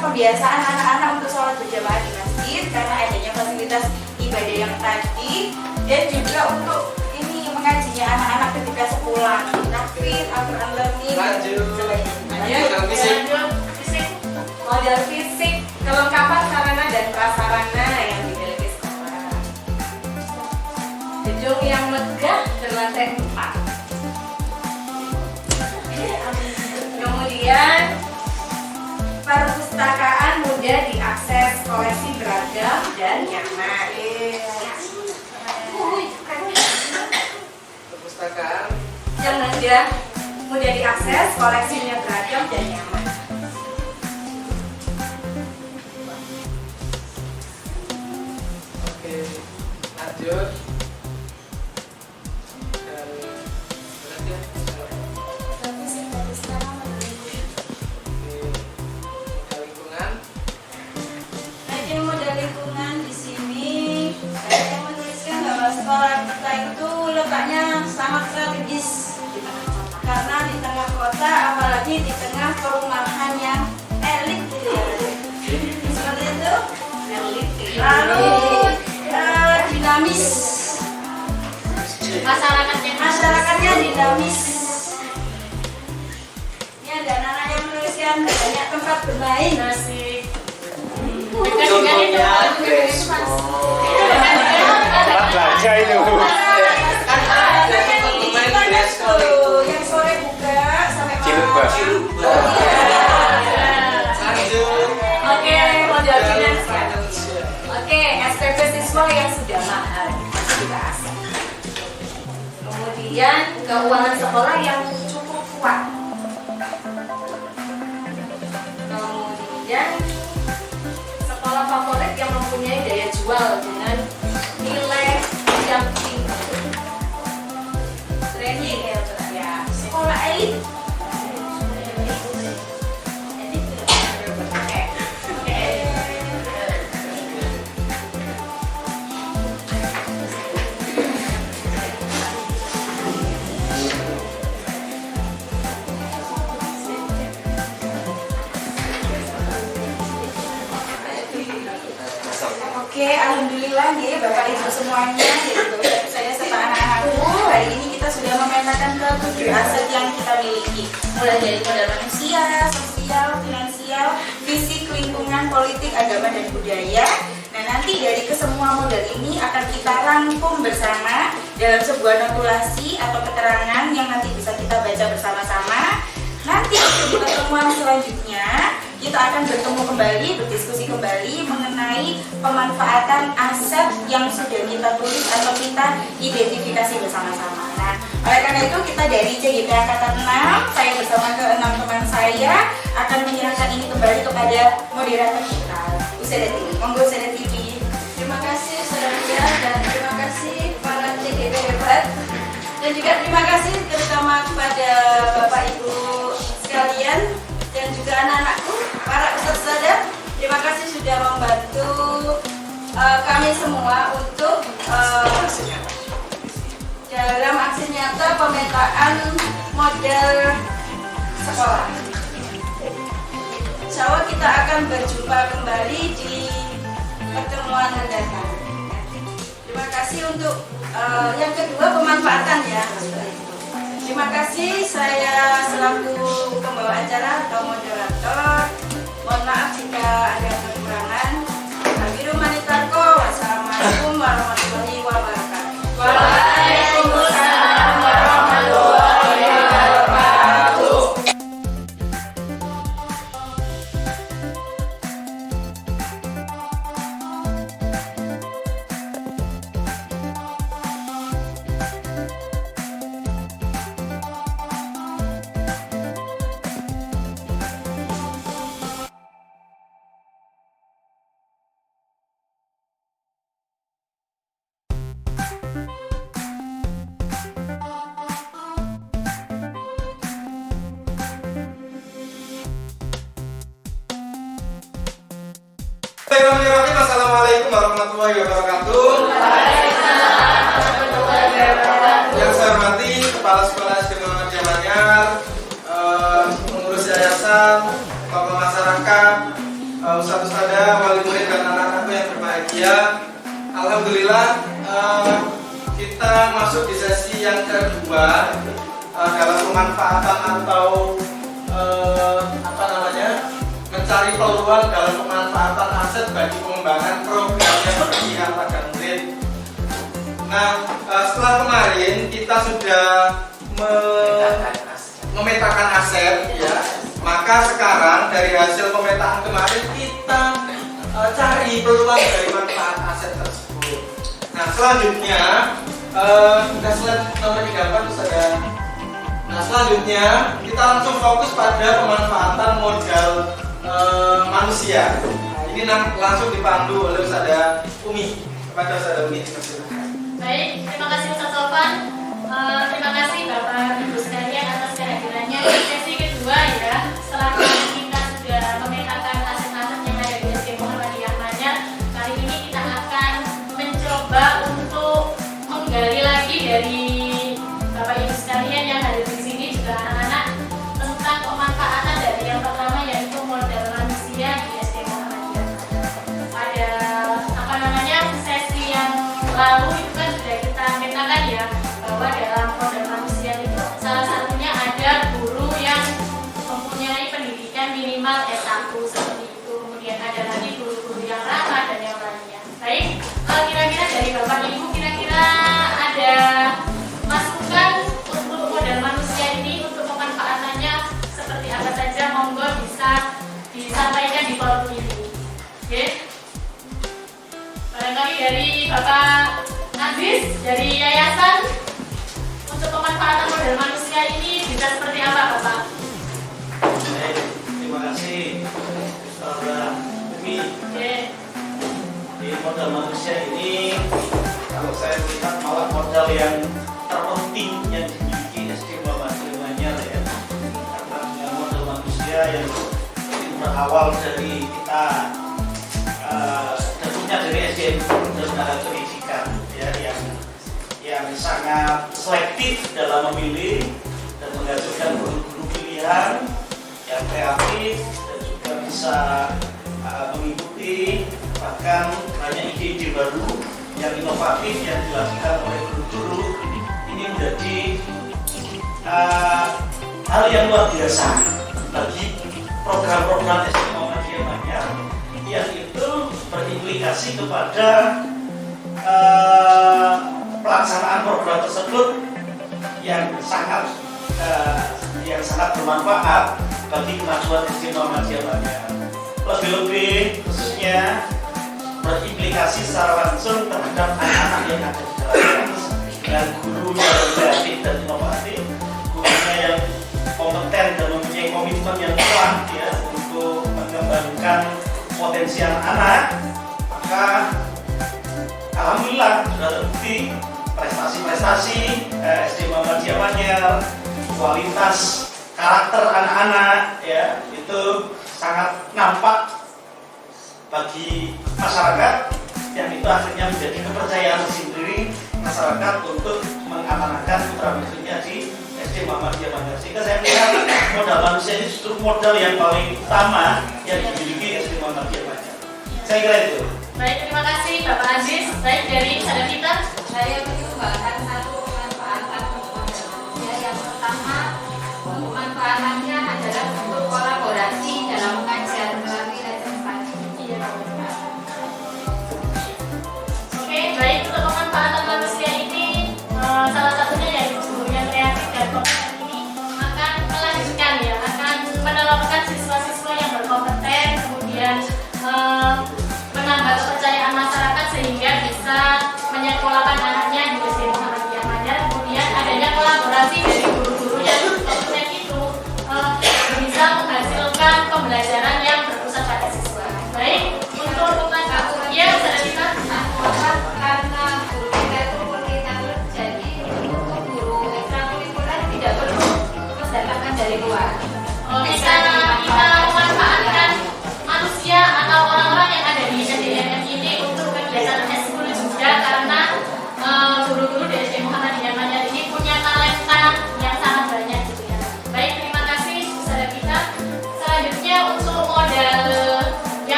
pembiasaan anak-anak untuk sholat berjamaah di masjid karena adanya fasilitas ibadah yang tadi, dan juga untuk ini mengajinya anak-anak ketika sepulang, nakfir, Al-Quran learning. Model fisik, kelengkapan sarana dan prasarana yang dimiliki sekolah. Gedung yang megah berlantai 4. Kemudian perpustakaan mudah diakses, koleksi beragam dan nyaman. Perpustakaan Yang mudah diakses, koleksinya beragam dan nyaman. Oke, lanjut. Model lingkungan di sini saya menuliskan bahwa sekolah kita itu letaknya sangat strategis karena di tengah kota, apalagi di tengah perumahan yang elit gitu ya. Seperti itu. Lalu dinamis, masyarakatnya dinamis. Ini ada anak yang menuliskan banyak tempat bermain. Contohnya Baca itu. Yang sore buka sampai Ciluba. Oke, model finansial. Oke, SPP siswa yang sudah mahal masih dibahas. Kemudian keuangan sekolah yang cukup kuat. Kemudian sekolah favorit yang mempunyai daya jual dengan nilai yang tinggi. Training ya, sekolah elit. Oke, alhamdulillah nih Bapak Ibu semuanya, jadi Bapak saya serta anak-anakku, hari ini kita sudah memetakan ke 7 aset yang kita miliki, mulai dari modal manusia, sosial, finansial, fisik, lingkungan, politik, agama, dan budaya. Nah, nanti dari kesemua modal ini akan kita rangkum bersama dalam sebuah notulasi atau keterangan yang nanti bisa kita baca bersama-sama. Nanti di pertemuan selanjutnya kita akan bertemu kembali, berdiskusi kembali mengenai pemanfaatan aset yang sudah kita tulis atau kita identifikasi bersama-sama. Nah, oleh karena itu kita dari CGP Angkatan 6, saya bersama ke-6 teman saya akan menyerahkan ini kembali kepada moderator kita, Bu Sedati. Monggo Sedati. Terima kasih saudara dan terima kasih para CGP hebat. Dan juga terima kasih terutama kepada Bapak Ibu sekalian dan juga anak-anakku, para peserta. Terima kasih sudah membantu kami semua untuk dalam aksi nyata pemetaan model sekolah. Insya Allah kita akan berjumpa kembali di pertemuan mendatang. Terima kasih untuk yang kedua, pemanfaatan ya. Terima kasih, saya selaku pembawa acara atau moderator. Mohon maaf jika ada kekurangan. Wassalamualaikum warahmatullahi wabarakatuh. Waalaikumsalam warahmatullahi wabarakatuh. warahmatullahi wabarakatuh. Yang saya hormati Kepala Sekolah SD Muhammadiyah Manyar, pengurus yayasan, tokoh masyarakat, ustadz-ustadzah, wali murid dan anak-anakku yang berbahagia. Alhamdulillah kita masuk di sesi yang kedua dalam pemanfaatan atau mencari peluang dalam pemanfaatan aset bagi pengembangan program yang berpihak pada murid. Nah, setelah kemarin kita sudah memetakan aset, ya, maka sekarang dari hasil pemetaan kemarin kita cari peluang dari manfaat aset tersebut. Nah, selanjutnya slide nomor 34 sudah. Nah, selanjutnya kita langsung fokus pada pemanfaatan modal manusia. Ini langsung dipandu oleh Ustazah Umi. Kepada Ustazah Umi, baik, terima kasih Ustaz Sofan. Terima kasih Bapak Ibu sekalian atas kehadirannya di sesi kedua, ya. Setelah kita sudah memetakan aset-aset yang ada di SD Muhammadiyah Manyar, kali ini kita akan mencoba untuk menggali lagi dari Bapak Ibu sekalian yang hadir di sini, juga anak-anak, tentang pemanfaatan dari yang pertama yaitu modal manusia di SD Muhammadiyah. Pada sesi yang lalu itu kan sudah kita petakan, ya, bahwa dalam modal manusia itu salah satunya ada guru yang mempunyai pendidikan minimal S1 seperti itu. Kemudian ada lagi guru-guru yang ramah dan yang lainnya. Baik, kira-kira dari Bapak Ibu kira-kira ada masukan untuk modal manusia ini, untuk pemanfaatannya seperti apa saja? Monggo bisa disampaikan di forum ini. Oke. Barangkali dari Bapak Aziz dari yayasan, untuk pemanfaatan modal manusia ini bisa seperti apa, Bapak? Baik, terima kasih Ustazah Umi. Di modal manusia ini, kalau saya melihat malah modal yang terpenting yang dimiliki SD Muhammadiyah Manyar, ya. Karena dengan modal manusia yang berawal dari kita tentunya dari SDM dan tenaga pendidikan, ya, yang sangat selektif dalam memilih dan menghasilkan guru-guru pilihan yang kreatif dan juga bisa mengikuti bahkan banyak ide-ide baru yang inovatif yang dilakukan oleh guru-guru. Ini menjadi hal yang luar biasa bagi program-program SD Muhammadiyah Manyar yang itu berimplikasi kepada pelaksanaan program tersebut yang sangat bermanfaat bagi kemajuan SD Muhammadiyah Manyar. Lebih-lebih khususnya berimplikasi secara langsung terhadap anak-anak yang ada di dalam kelas, dan guru yang kreatif dan inovatif, gurunya yang kompeten dan mempunyai komitmen yang kuat, ya, untuk mengembangkan potensi anak-anak. Maka alhamdulillah sudah terbukti prestasi-prestasi SD Muhammadiyah Manyar, kualitas karakter anak-anak, ya, itu sangat nampak bagi masyarakat, yang itu akhirnya menjadi kepercayaan sendiri masyarakat untuk mengamanahkan putra-putrinya di SD Muhammadiyah Manyar. Sehingga saya melihat modal manusia ini justru modal yang paling utama yang dimiliki SD Muhammadiyah Manyar. Saya kira itu. Baik, terima kasih Bapak Aziz. Baik, dari Ustazah kita, Saya menambahkan satu pemanfaatan modal manusia. Yang pertama, pemanfaatannya adalah untuk kolaborasi dalam pengajian melalui representasi. Oke, baik, untuk pemanfaatan manusia ini salah satunya yaitu guru yang kreatif dan kompeten ini akan melanjutkan, ya, akan menemukan siswa-siswa yang berkompeten, kemudian menambah kepercayaan masyarakat sehingga bisa menyekolahkan anaknya di SD Muhammadiyah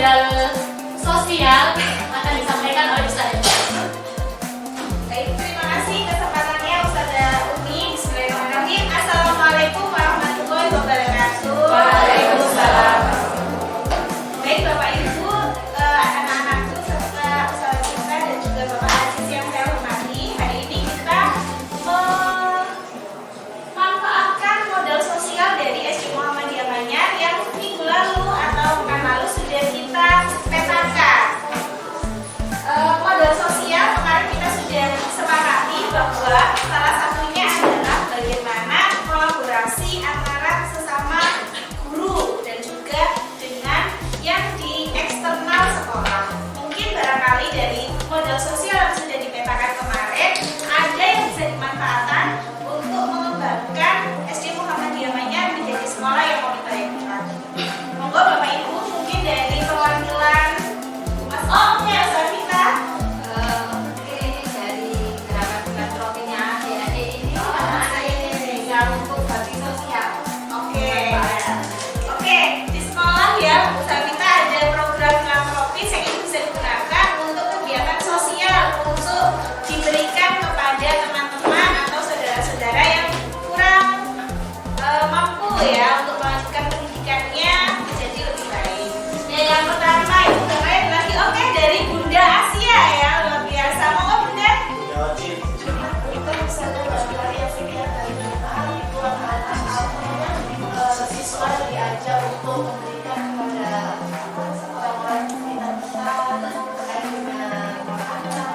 modal sosial akan disampaikan oleh Ustaz. Baik, terima kasih kesempatannya Ustazah Umi. Bismillahirrahmanirrahim. Assalamualaikum warahmatullahi wabarakatuh. Waalaikumsalam. Baik Bapak Ibu, anak-anakku serta Ustazah kita dan juga Bapak Aziz yang saya hormati, hari ini kita memanfaatkan modal sosial dari SD Muhammadiyah Manyar yang minggu lalu atau pekan lalu sudah kita petakan. Modal sosial kemarin kita sudah sepakati bahwa salah satunya adalah bagaimana kolaborasi antara sesama guru dan juga dengan yang di eksternal sekolah. Mungkin barangkali dari modal sosial yang sudah dipetakan kemarin ada yang bisa dimanfaatkan untuk mengembangkan SD Muhammadiyah Manyar menjadi sekolah yang multikultural. Monggo Bapak Ibu, mungkin dari perwakilan Mas Om ya, Safita. Dari gerakan filantropinya adik-adik ini anak-anak ini bisa untuk bakti sosial. Oke, di sekolah ya Bu Safita ada program filantropis yang itu bisa digunakan untuk kegiatan sosial untuk diberikan kepada teman-teman atau saudara-saudara yang kurang mampu ya untuk melanjutkan pendidikannya menjadi lebih baik. Ya, yang pertama itu keren lagi dari Bunda Asia ya, luar biasa. Monggo Bunda. Ya wajib. Siswa diajak untuk memberikan kepada orang-orang yang kita terkait dengan makanan.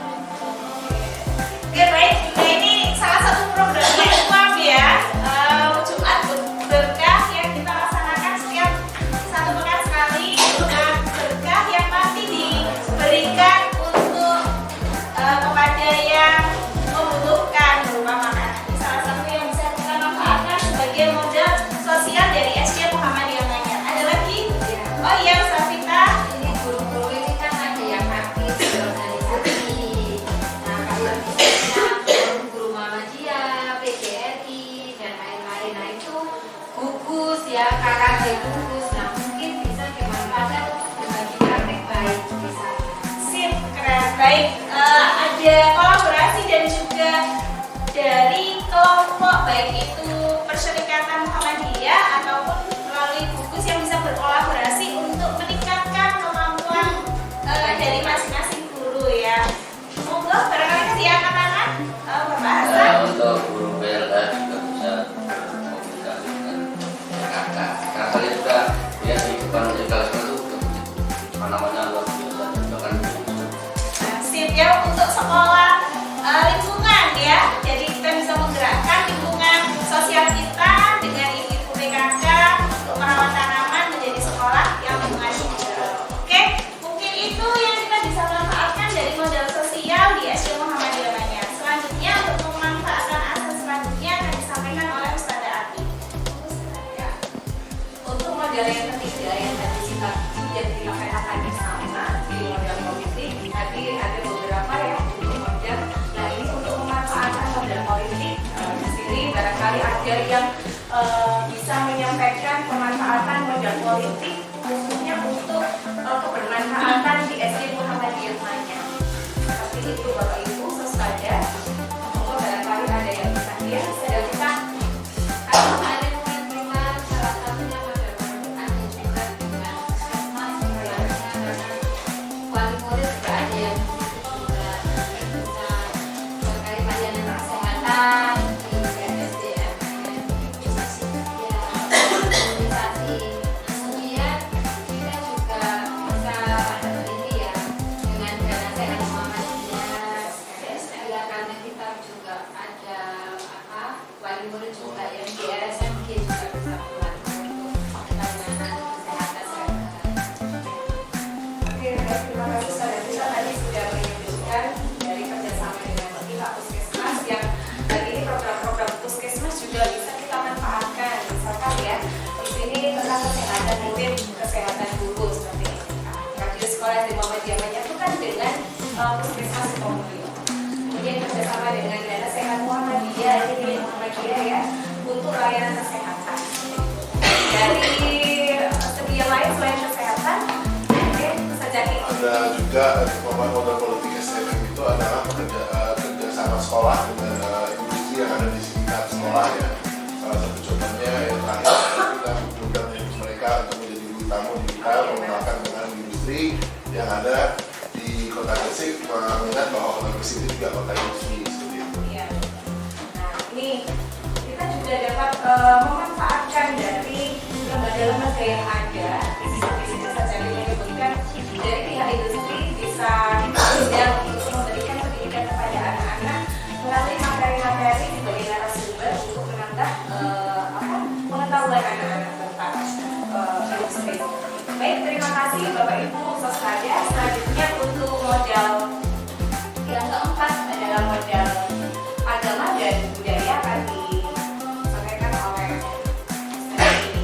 Oke baik, Bunda, ini salah satu programnya UAM ya, Jumat Berkah yang kita laksanakan setiap 1 pekan sekali. Jumat Berkah yang pasti diberikan untuk kepada yang membutuhkan berupa makanan. Ini salah satu yang bisa kita manfaatkan sebagai modal sosial dari SD Muhammadiyah Manyar. Ada lagi? Oh iya, Safita. Ini guru-guru ini kan ada yang aktif di organisasi. Nah, kalau misalnya guru Muhammadiyah, PGRI dan lain-lain, nah itu gugus ya, KKJ gugus. Nah, mungkin bisa dimanfaatkan untuk berbagi praktek baik di sana. Sip, keren. Baik, ada kolaborasi dan juga dari kelompok baik itu Perserikatan Muhammadiyah ataupun melalui gugus yang bisa berkolaborasi untuk meningkatkan kemampuan dari masing-masing guru ya. Monggo barangkali kasih angkat tangan Bapak Hasan. Untuk guru PLN juga bisa berkomunikasi dengan kakak. Kakak juga ya di depan kelas itu namanya luar biasa juga kan. Sip ya, untuk sekolah lingkungan ya. Jadi kita bisa menggerakkan lingkungan sosial kita dengan ibu-ibu PKK untuk merawat tanaman menjadi sekolah yang lingkungan hijau. Oke, mungkin itu yang kita bisa manfaatkan dari modal sosial di SD Muhammadiyah Manyar. Selanjutnya untuk memanfaatkan aset selanjutnya akan disampaikan oleh Ustazah Ati. Untuk modal yang ketiga yang tadi kita dilaksanakan bersama di modal politik, tadi ada beberapa ya untuk modal. Nah ini untuk memanfaatkan modal politik di sini barangkali ada yang bisa menyampaikan pemanfaatan modal politik khususnya untuk kebermanfaatan di SD Muhammadiyah Manyar. Seperti itu Bapak Ibu Sospada. Monggo barangkali ada yang bisa ya sudah kita Kalau ada teman-teman salah satunya modal politik ada juga dengan puskesmas misalnya karena wali murid juga ada yang juga bisa terkait layanan kesehatan di BSDM ya organisasi. Kemudian kita juga bisa ini ya dengan dana sehat Muhammadiyah ya karena kita juga ada wali murid juga yang di RSMG juga bisa membantu untuk layanan kesehatan Oke, baik, terima kasih Ustazah Tisa tadi sudah menyebutkan dari kerjasama dengan pihak puskesmas yang hari ini program-program puskesmas juga bisa kita manfaatkan. Misalkan ya, di sini tentang kesehatan murid, kesehatan guru seperti ini. Radio sekolah di Muhammadiyah Manyar itu kan dengan puskesmas Komplio. Kemudian kerjasama dengan dana sehat Muhammadiyah, ini milik Muhammadiyah ya, untuk layanan kesehatan. Dari segi yang lain selain kesehatan, juga modal politik STM itu adalah kerjasama sekolah dengan industri yang ada di sekitar sekolah ya. Salah satu contohnya yang terakhir kita mengundang mereka untuk menjadi guru tamu di kita mengenalkan dengan industri yang ada di Kota Gresik, mengingat bahwa Kota Gresik itu juga kota industri seperti itu. Iya. Nah, ini kita juga dapat memanfaatkan dari lembaga-lembaga yang ada. Di situ saja menyebutkan dari pihak industri bisa diundang untuk memberikan pendidikan kepada anak-anak melalui materi-materi sebagai narasumber untuk menambah pengetahuan anak-anak tentang industri. Baik, terima kasih Bapak Ibu saja. Selanjutnya untuk modal yang keempat adalah modal agama dan budaya akan disampaikan oleh ini.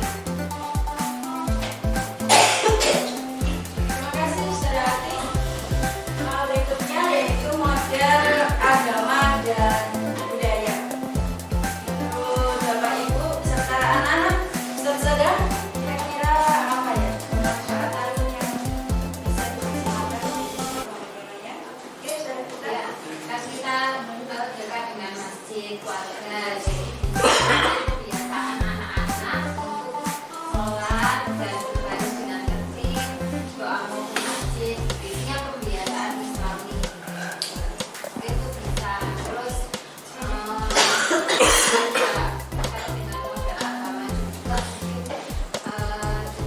Terima kasih Saudara Ati. Berikutnya yaitu modal agama dan budaya. Menurut Bapak Ibu serta anak-anak, saudara, kira-kira apa ya manfaat yang bisa dimaksimalkan di agamanya? Oke, saudara kita. Ya, kan kita dekat dengan masjid keluarga, jadi kebiasaan anak-anak untuk sholat dan berbaris dengan tertib, doa mau ke masjid, ini kebiasaan Islami. Itu bisa terus kalau dengan modal agama juga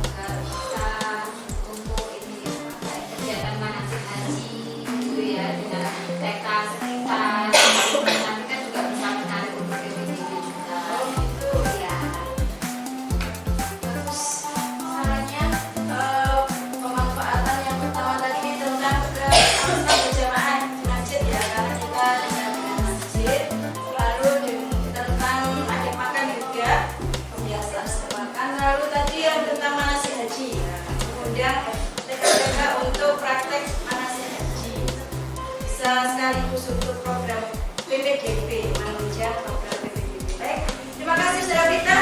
juga bisa untuk ini kegiatan manasik haji gitu ya, dengan TK sekitar nanti kan juga bisa menarik untuk BPJB juga gitu ya. Terus sarannya pemanfaatan yang pertama tadi tentang berjamaah di masjid ya, karena kita dekat dengan masjid. Lalu tentang akhir makan juga kebiasaan makan. Lalu tadi yang tentang manasik haji ya, kemudian TK untuk praktek manasik haji bisa sekaligus untuk program PPDB, menunjang program PPDB. Baik, terima kasih saudara kita.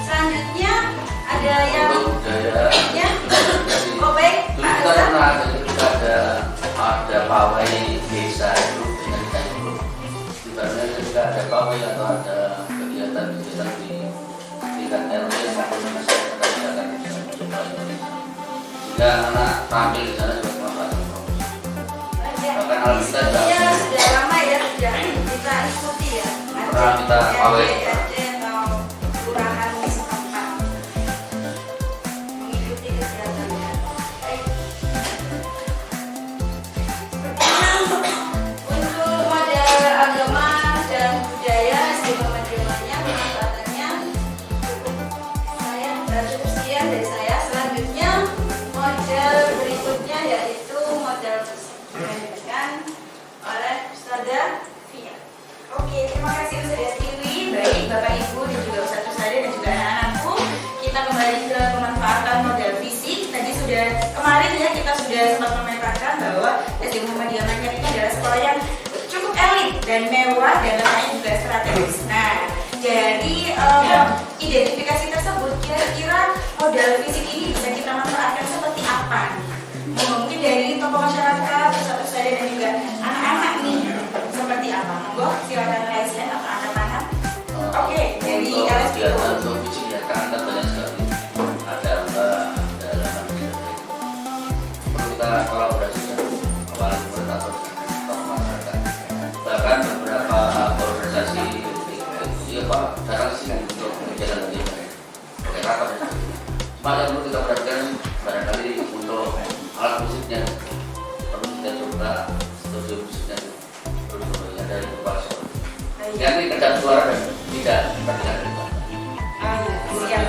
Selanjutnya ada yang budaya. oh baik Dulu Pak kita Azhar. pernah juga ada pawai desa itu dengan itu. Di mana ketika ada pawai atau ada kegiatan di tingkat RW maupun masyarakat kita akan mencoba itu. Sehingga anak tampil di sana juga bermanfaat. Bahkan kalau kita Ya, sudah lama ya sudah kita ikuti ya. pernah kita pawai. RT atau kelurahan setempat mengikuti kegiatannya. Baik. Sepertinya untuk modal agama dan budaya sebagaimana pemanfaatannya cukup sekian dari saya. Selanjutnya modal berikutnya yaitu modal dilanjutkan oleh Ustazah Fia. Oke, terima kasih Ustazah Tiwi. Baik, Bapak Ibu dan juga Ustazah Ustazah dan juga anak-anakku. Kita kembali ke pemanfaatan modal fisik. Tadi sudah kemarin ya kita sudah sempat memetakan bahwa SD Muhammadiyah Manyar ini adalah sekolah yang cukup elit dan mewah dan letaknya juga strategis. Nah, jadi identifikasi tersebut kira-kira modal fisik ini bisa kita manfaatkan seperti apa nih? Mungkin dari tokoh masyarakat, Ustazah dan juga anak-anak nih seperti apa? Monggo silakan raise hand atau angkat tangan. Oke, dari LSPO. Kegiatan untuk fisik ya, karena banyak sekali ada dalam perlu kita kolaborasi dengan kepala pemerintah atau tokoh masyarakat. Bahkan beberapa organisasi ya Pak datang sini untuk menjalankan ini pakai rapat. Cuma yang perlu kita perhatikan barangkali untuk alat musiknya perlu kita coba studio musiknya perlu ada di kepala sekolah. Yang ini kedap suara dan tidak terdengar di bawah. Siap.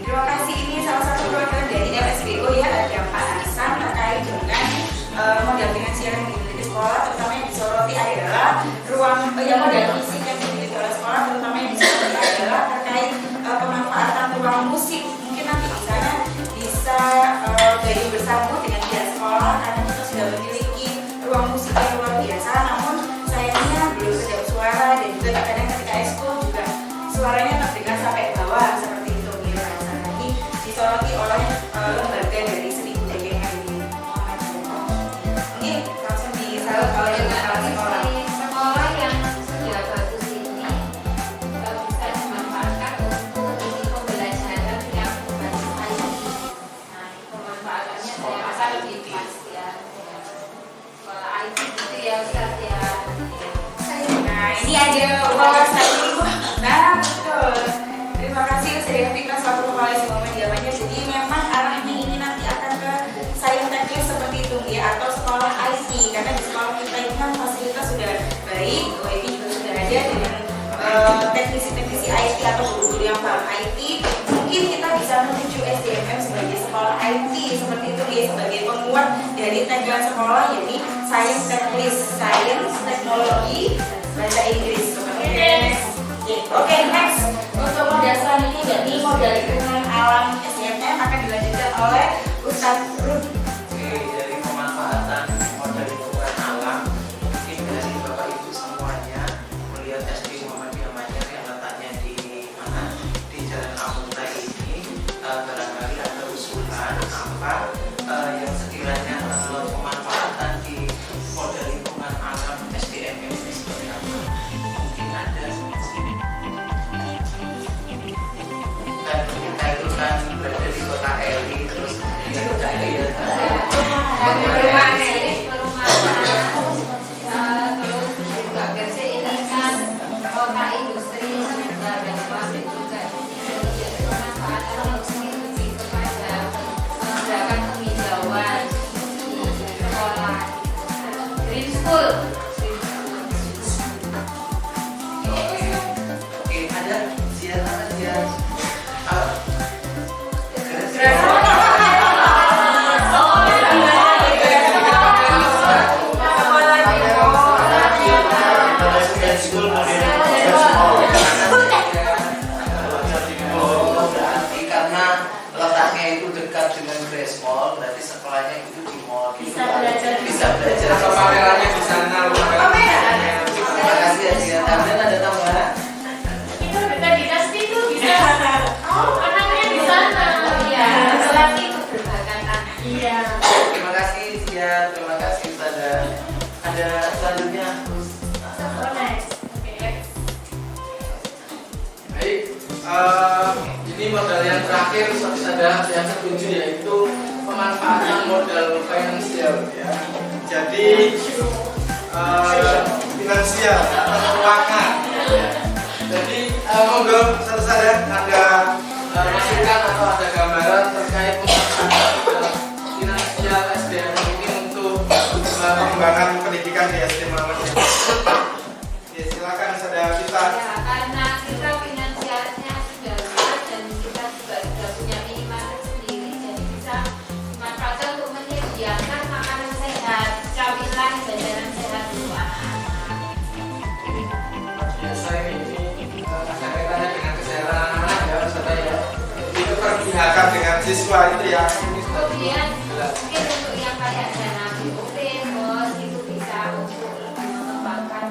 Terima kasih, ini salah satu program dari LSPO ya, ada Pak Hasan terkait dengan modal finansial yang dimiliki sekolah, terutama yang disoroti adalah ruang modal fisik yang dimiliki oleh sekolah, terutama yang disoroti adalah terkait pemanfaatan ruang musik. Mungkin nanti misalnya bisa gayung bersambut dengan pihak sekolah karena kita sudah memiliki ruang musik yang luar biasa, namun sayangnya belum kedap suara dan juga kadang ketika ekskul juga suaranya terdengar sampai bawah seperti itu gitu. Nah, ini disoroti oleh lembaga dari seni budaya yang ada di Muhammadiyah. teknisi-teknisi IT atau guru-guru yang paham IT, mungkin kita bisa menuju SDMM sebagai sekolah IT seperti itu guys, sebagai penguat dari tagline sekolah, yakni Science Technis, Science Teknologi Bahasa Inggris. Oke, next untuk modal selanjutnya yakni modal lingkungan alam SDMM akan dilanjutkan oleh Ustadz Rudi. Dari pemanfaatan modal lingkungan alam, mungkin dari Bapak Ibu semuanya melihat SD Muhammadiyah Manyar yang letaknya di mana, di Jalan Amuntai ini, barangkali ada usulan apa yang sekiranya pemanfaatan di modal lingkungan alam SDMM ini seperti apa. Mungkin ada kan kita itu kan berada di kota Eli, terus di kota Eli ya perumahan terus juga Gresik ini kan kota industri dan pabrik juga, jadi pemanfaatan harus lebih kepada gerakan penghijauan di sekolah, green school. Oke, ada siapa dia? Karena letaknya itu dekat dengan Grace Mall, berarti sekolahnya itu di mall. Bisa belajar Atau pamerannya di sana. Terima kasih ya Cia. Kemudian ada tambahan? Itu dekat dinasti itu bisa. Oh, anaknya di sana. Iya, Selati itu berbakatan. iya. Terima kasih Cia, terima kasih Sada. Ada selanjutnya? Oh, nice. Oke. Baik, ini modal yang terakhir adalah yang ketujuh, yaitu pemanfaatan modal finansial ya. Jadi finansial atau keuangan. Jadi monggo saudara ada masukan atau ada gambaran terkait pemanfaatan finansial SDM ini untuk pengembangan pendidikan di SD Muhammadiyah. Ya, silakan saudara kita. Ya, karena kita finansialnya sudah luas dan kita juga sudah punya minimarket sendiri, jadi bisa dimanfaatkan untuk menyediakan makanan sehat, camilan, jajanan sehat untuk anak-anak. Biasa ini ada kaitannya dengan kesehatan anak-anak ya, saudara ya. Itu perpihakan dengan siswa itu ya. Kemudian mungkin untuk yang kayak dana BOP, bos itu bisa untuk lebih mengembangkan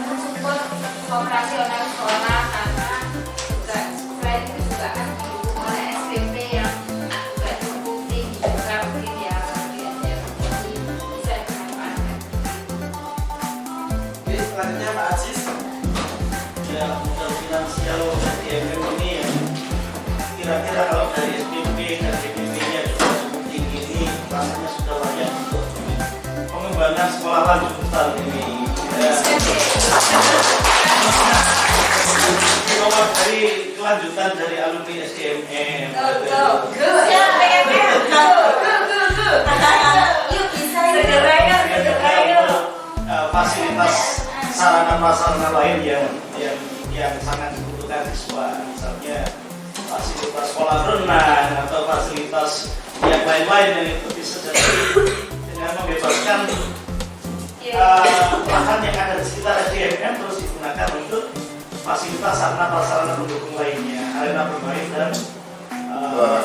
mensupport operasional sekolah, karena juga selain itu juga kan didukung oleh SPP yang juga cukup tinggi juga mungkin ya, kemudian ya jadi bisa dimanfaatkan. Oke, selanjutnya Pak Aziz. Ya, modal finansial SDMM ini ya, kira-kira kalau dari SPP dan DPP-nya juga cukup tinggi, ini rasanya sudah layak untuk pengembangan sekolah lanjutan ini ya. Ini nomor dari kelanjutan dari alumni SDMM. Yuk bisa Fasilitas sarana prasarana lain yang sangat dibutuhkan siswa, misalnya fasilitas kolam renang atau fasilitas yang lain-lain yang itu bisa jadi dengan membebaskan lahan yang ada di sekitar SDMM terus digunakan untuk fasilitas sarana prasarana pendukung lainnya, arena bermain dan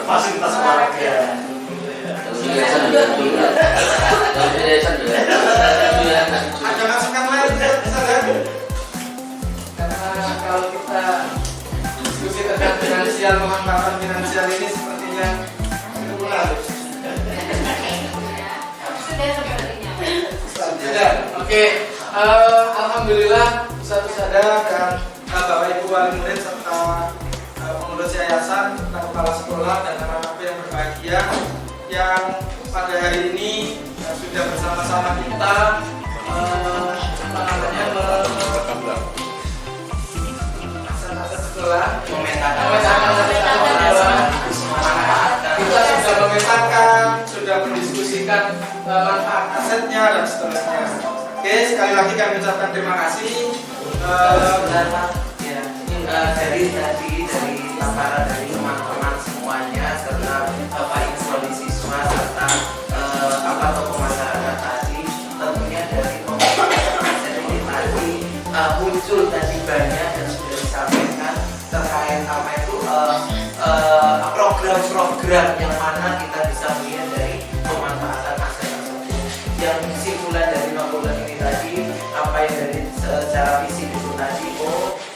fasilitas olahraga. Ada masukan lain saudara? Karena kalau kita diskusi tentang finansial, pemanfaatan finansial ini sepertinya cukup menarik. Sudah sepertinya. Sudah, oke. Alhamdulillah saudara dan Bapak Ibu wali murid serta pengurus yayasan, kepala sekolah dan anak-anak yang berbahagia yang pada hari ini sudah bersama-sama kita kita sudah memetakan, sudah mendiskusikan manfaat asetnya dan seterusnya. Oke, sekali lagi kami ucapkan terima kasih. Sebentar Pak, ya, dari paparan dari teman-teman semuanya serta Bapak Ibu siswa serta tokoh masyarakat tadi, tentunya dari komunitas ini tadi muncul tadi banyak dan sudah disampaikan terkait apa itu program-program yang mana kita bisa melihat dari pemanfaatan aset tersebut. Yang kesimpulan dari notulen ini tadi, apa yang dari secara fisik itu tadi,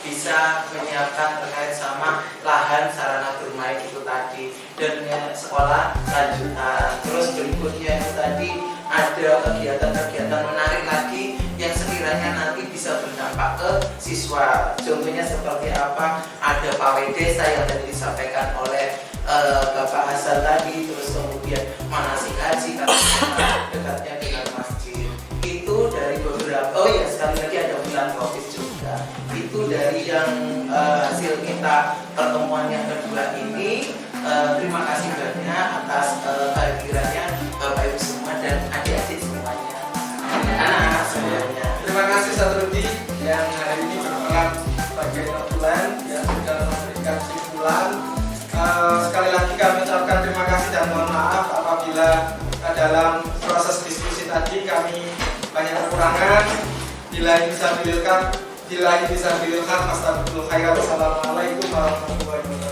bisa menyiapkan terkait sama lahan sarana bermain itu tadi dan sekolah lanjutan. Terus berikutnya itu tadi ada kegiatan-kegiatan menarik lagi yang sekiranya nanti bisa berdampak ke siswa. Contohnya seperti apa? Ada pawai desa yang tadi disampaikan oleh Bapak Hasan tadi, terus kemudian manasik haji karena dekatnya dengan masjid. Itu dari beberapa, sekali lagi ada bulan Covid juga. Itu dari yang hasil kita pertemuan yang kedua ini. Terima kasih banyak atas kehadirannya Bapak Ibu semua dan adik-adik semuanya, anak-anak semuanya. Terima kasih Satrudi yang hari ini berperan sebagai notulen yang sudah memberikan kesimpulan. Sekali lagi kami ucapkan terima kasih dan mohon maaf apabila dalam proses diskusi tadi kami banyak kekurangan. Bila ini bisa dibilkan, astagfirullah, astagfirullah khairan. Wassalamualaikum warahmatullahi wabarakatuh.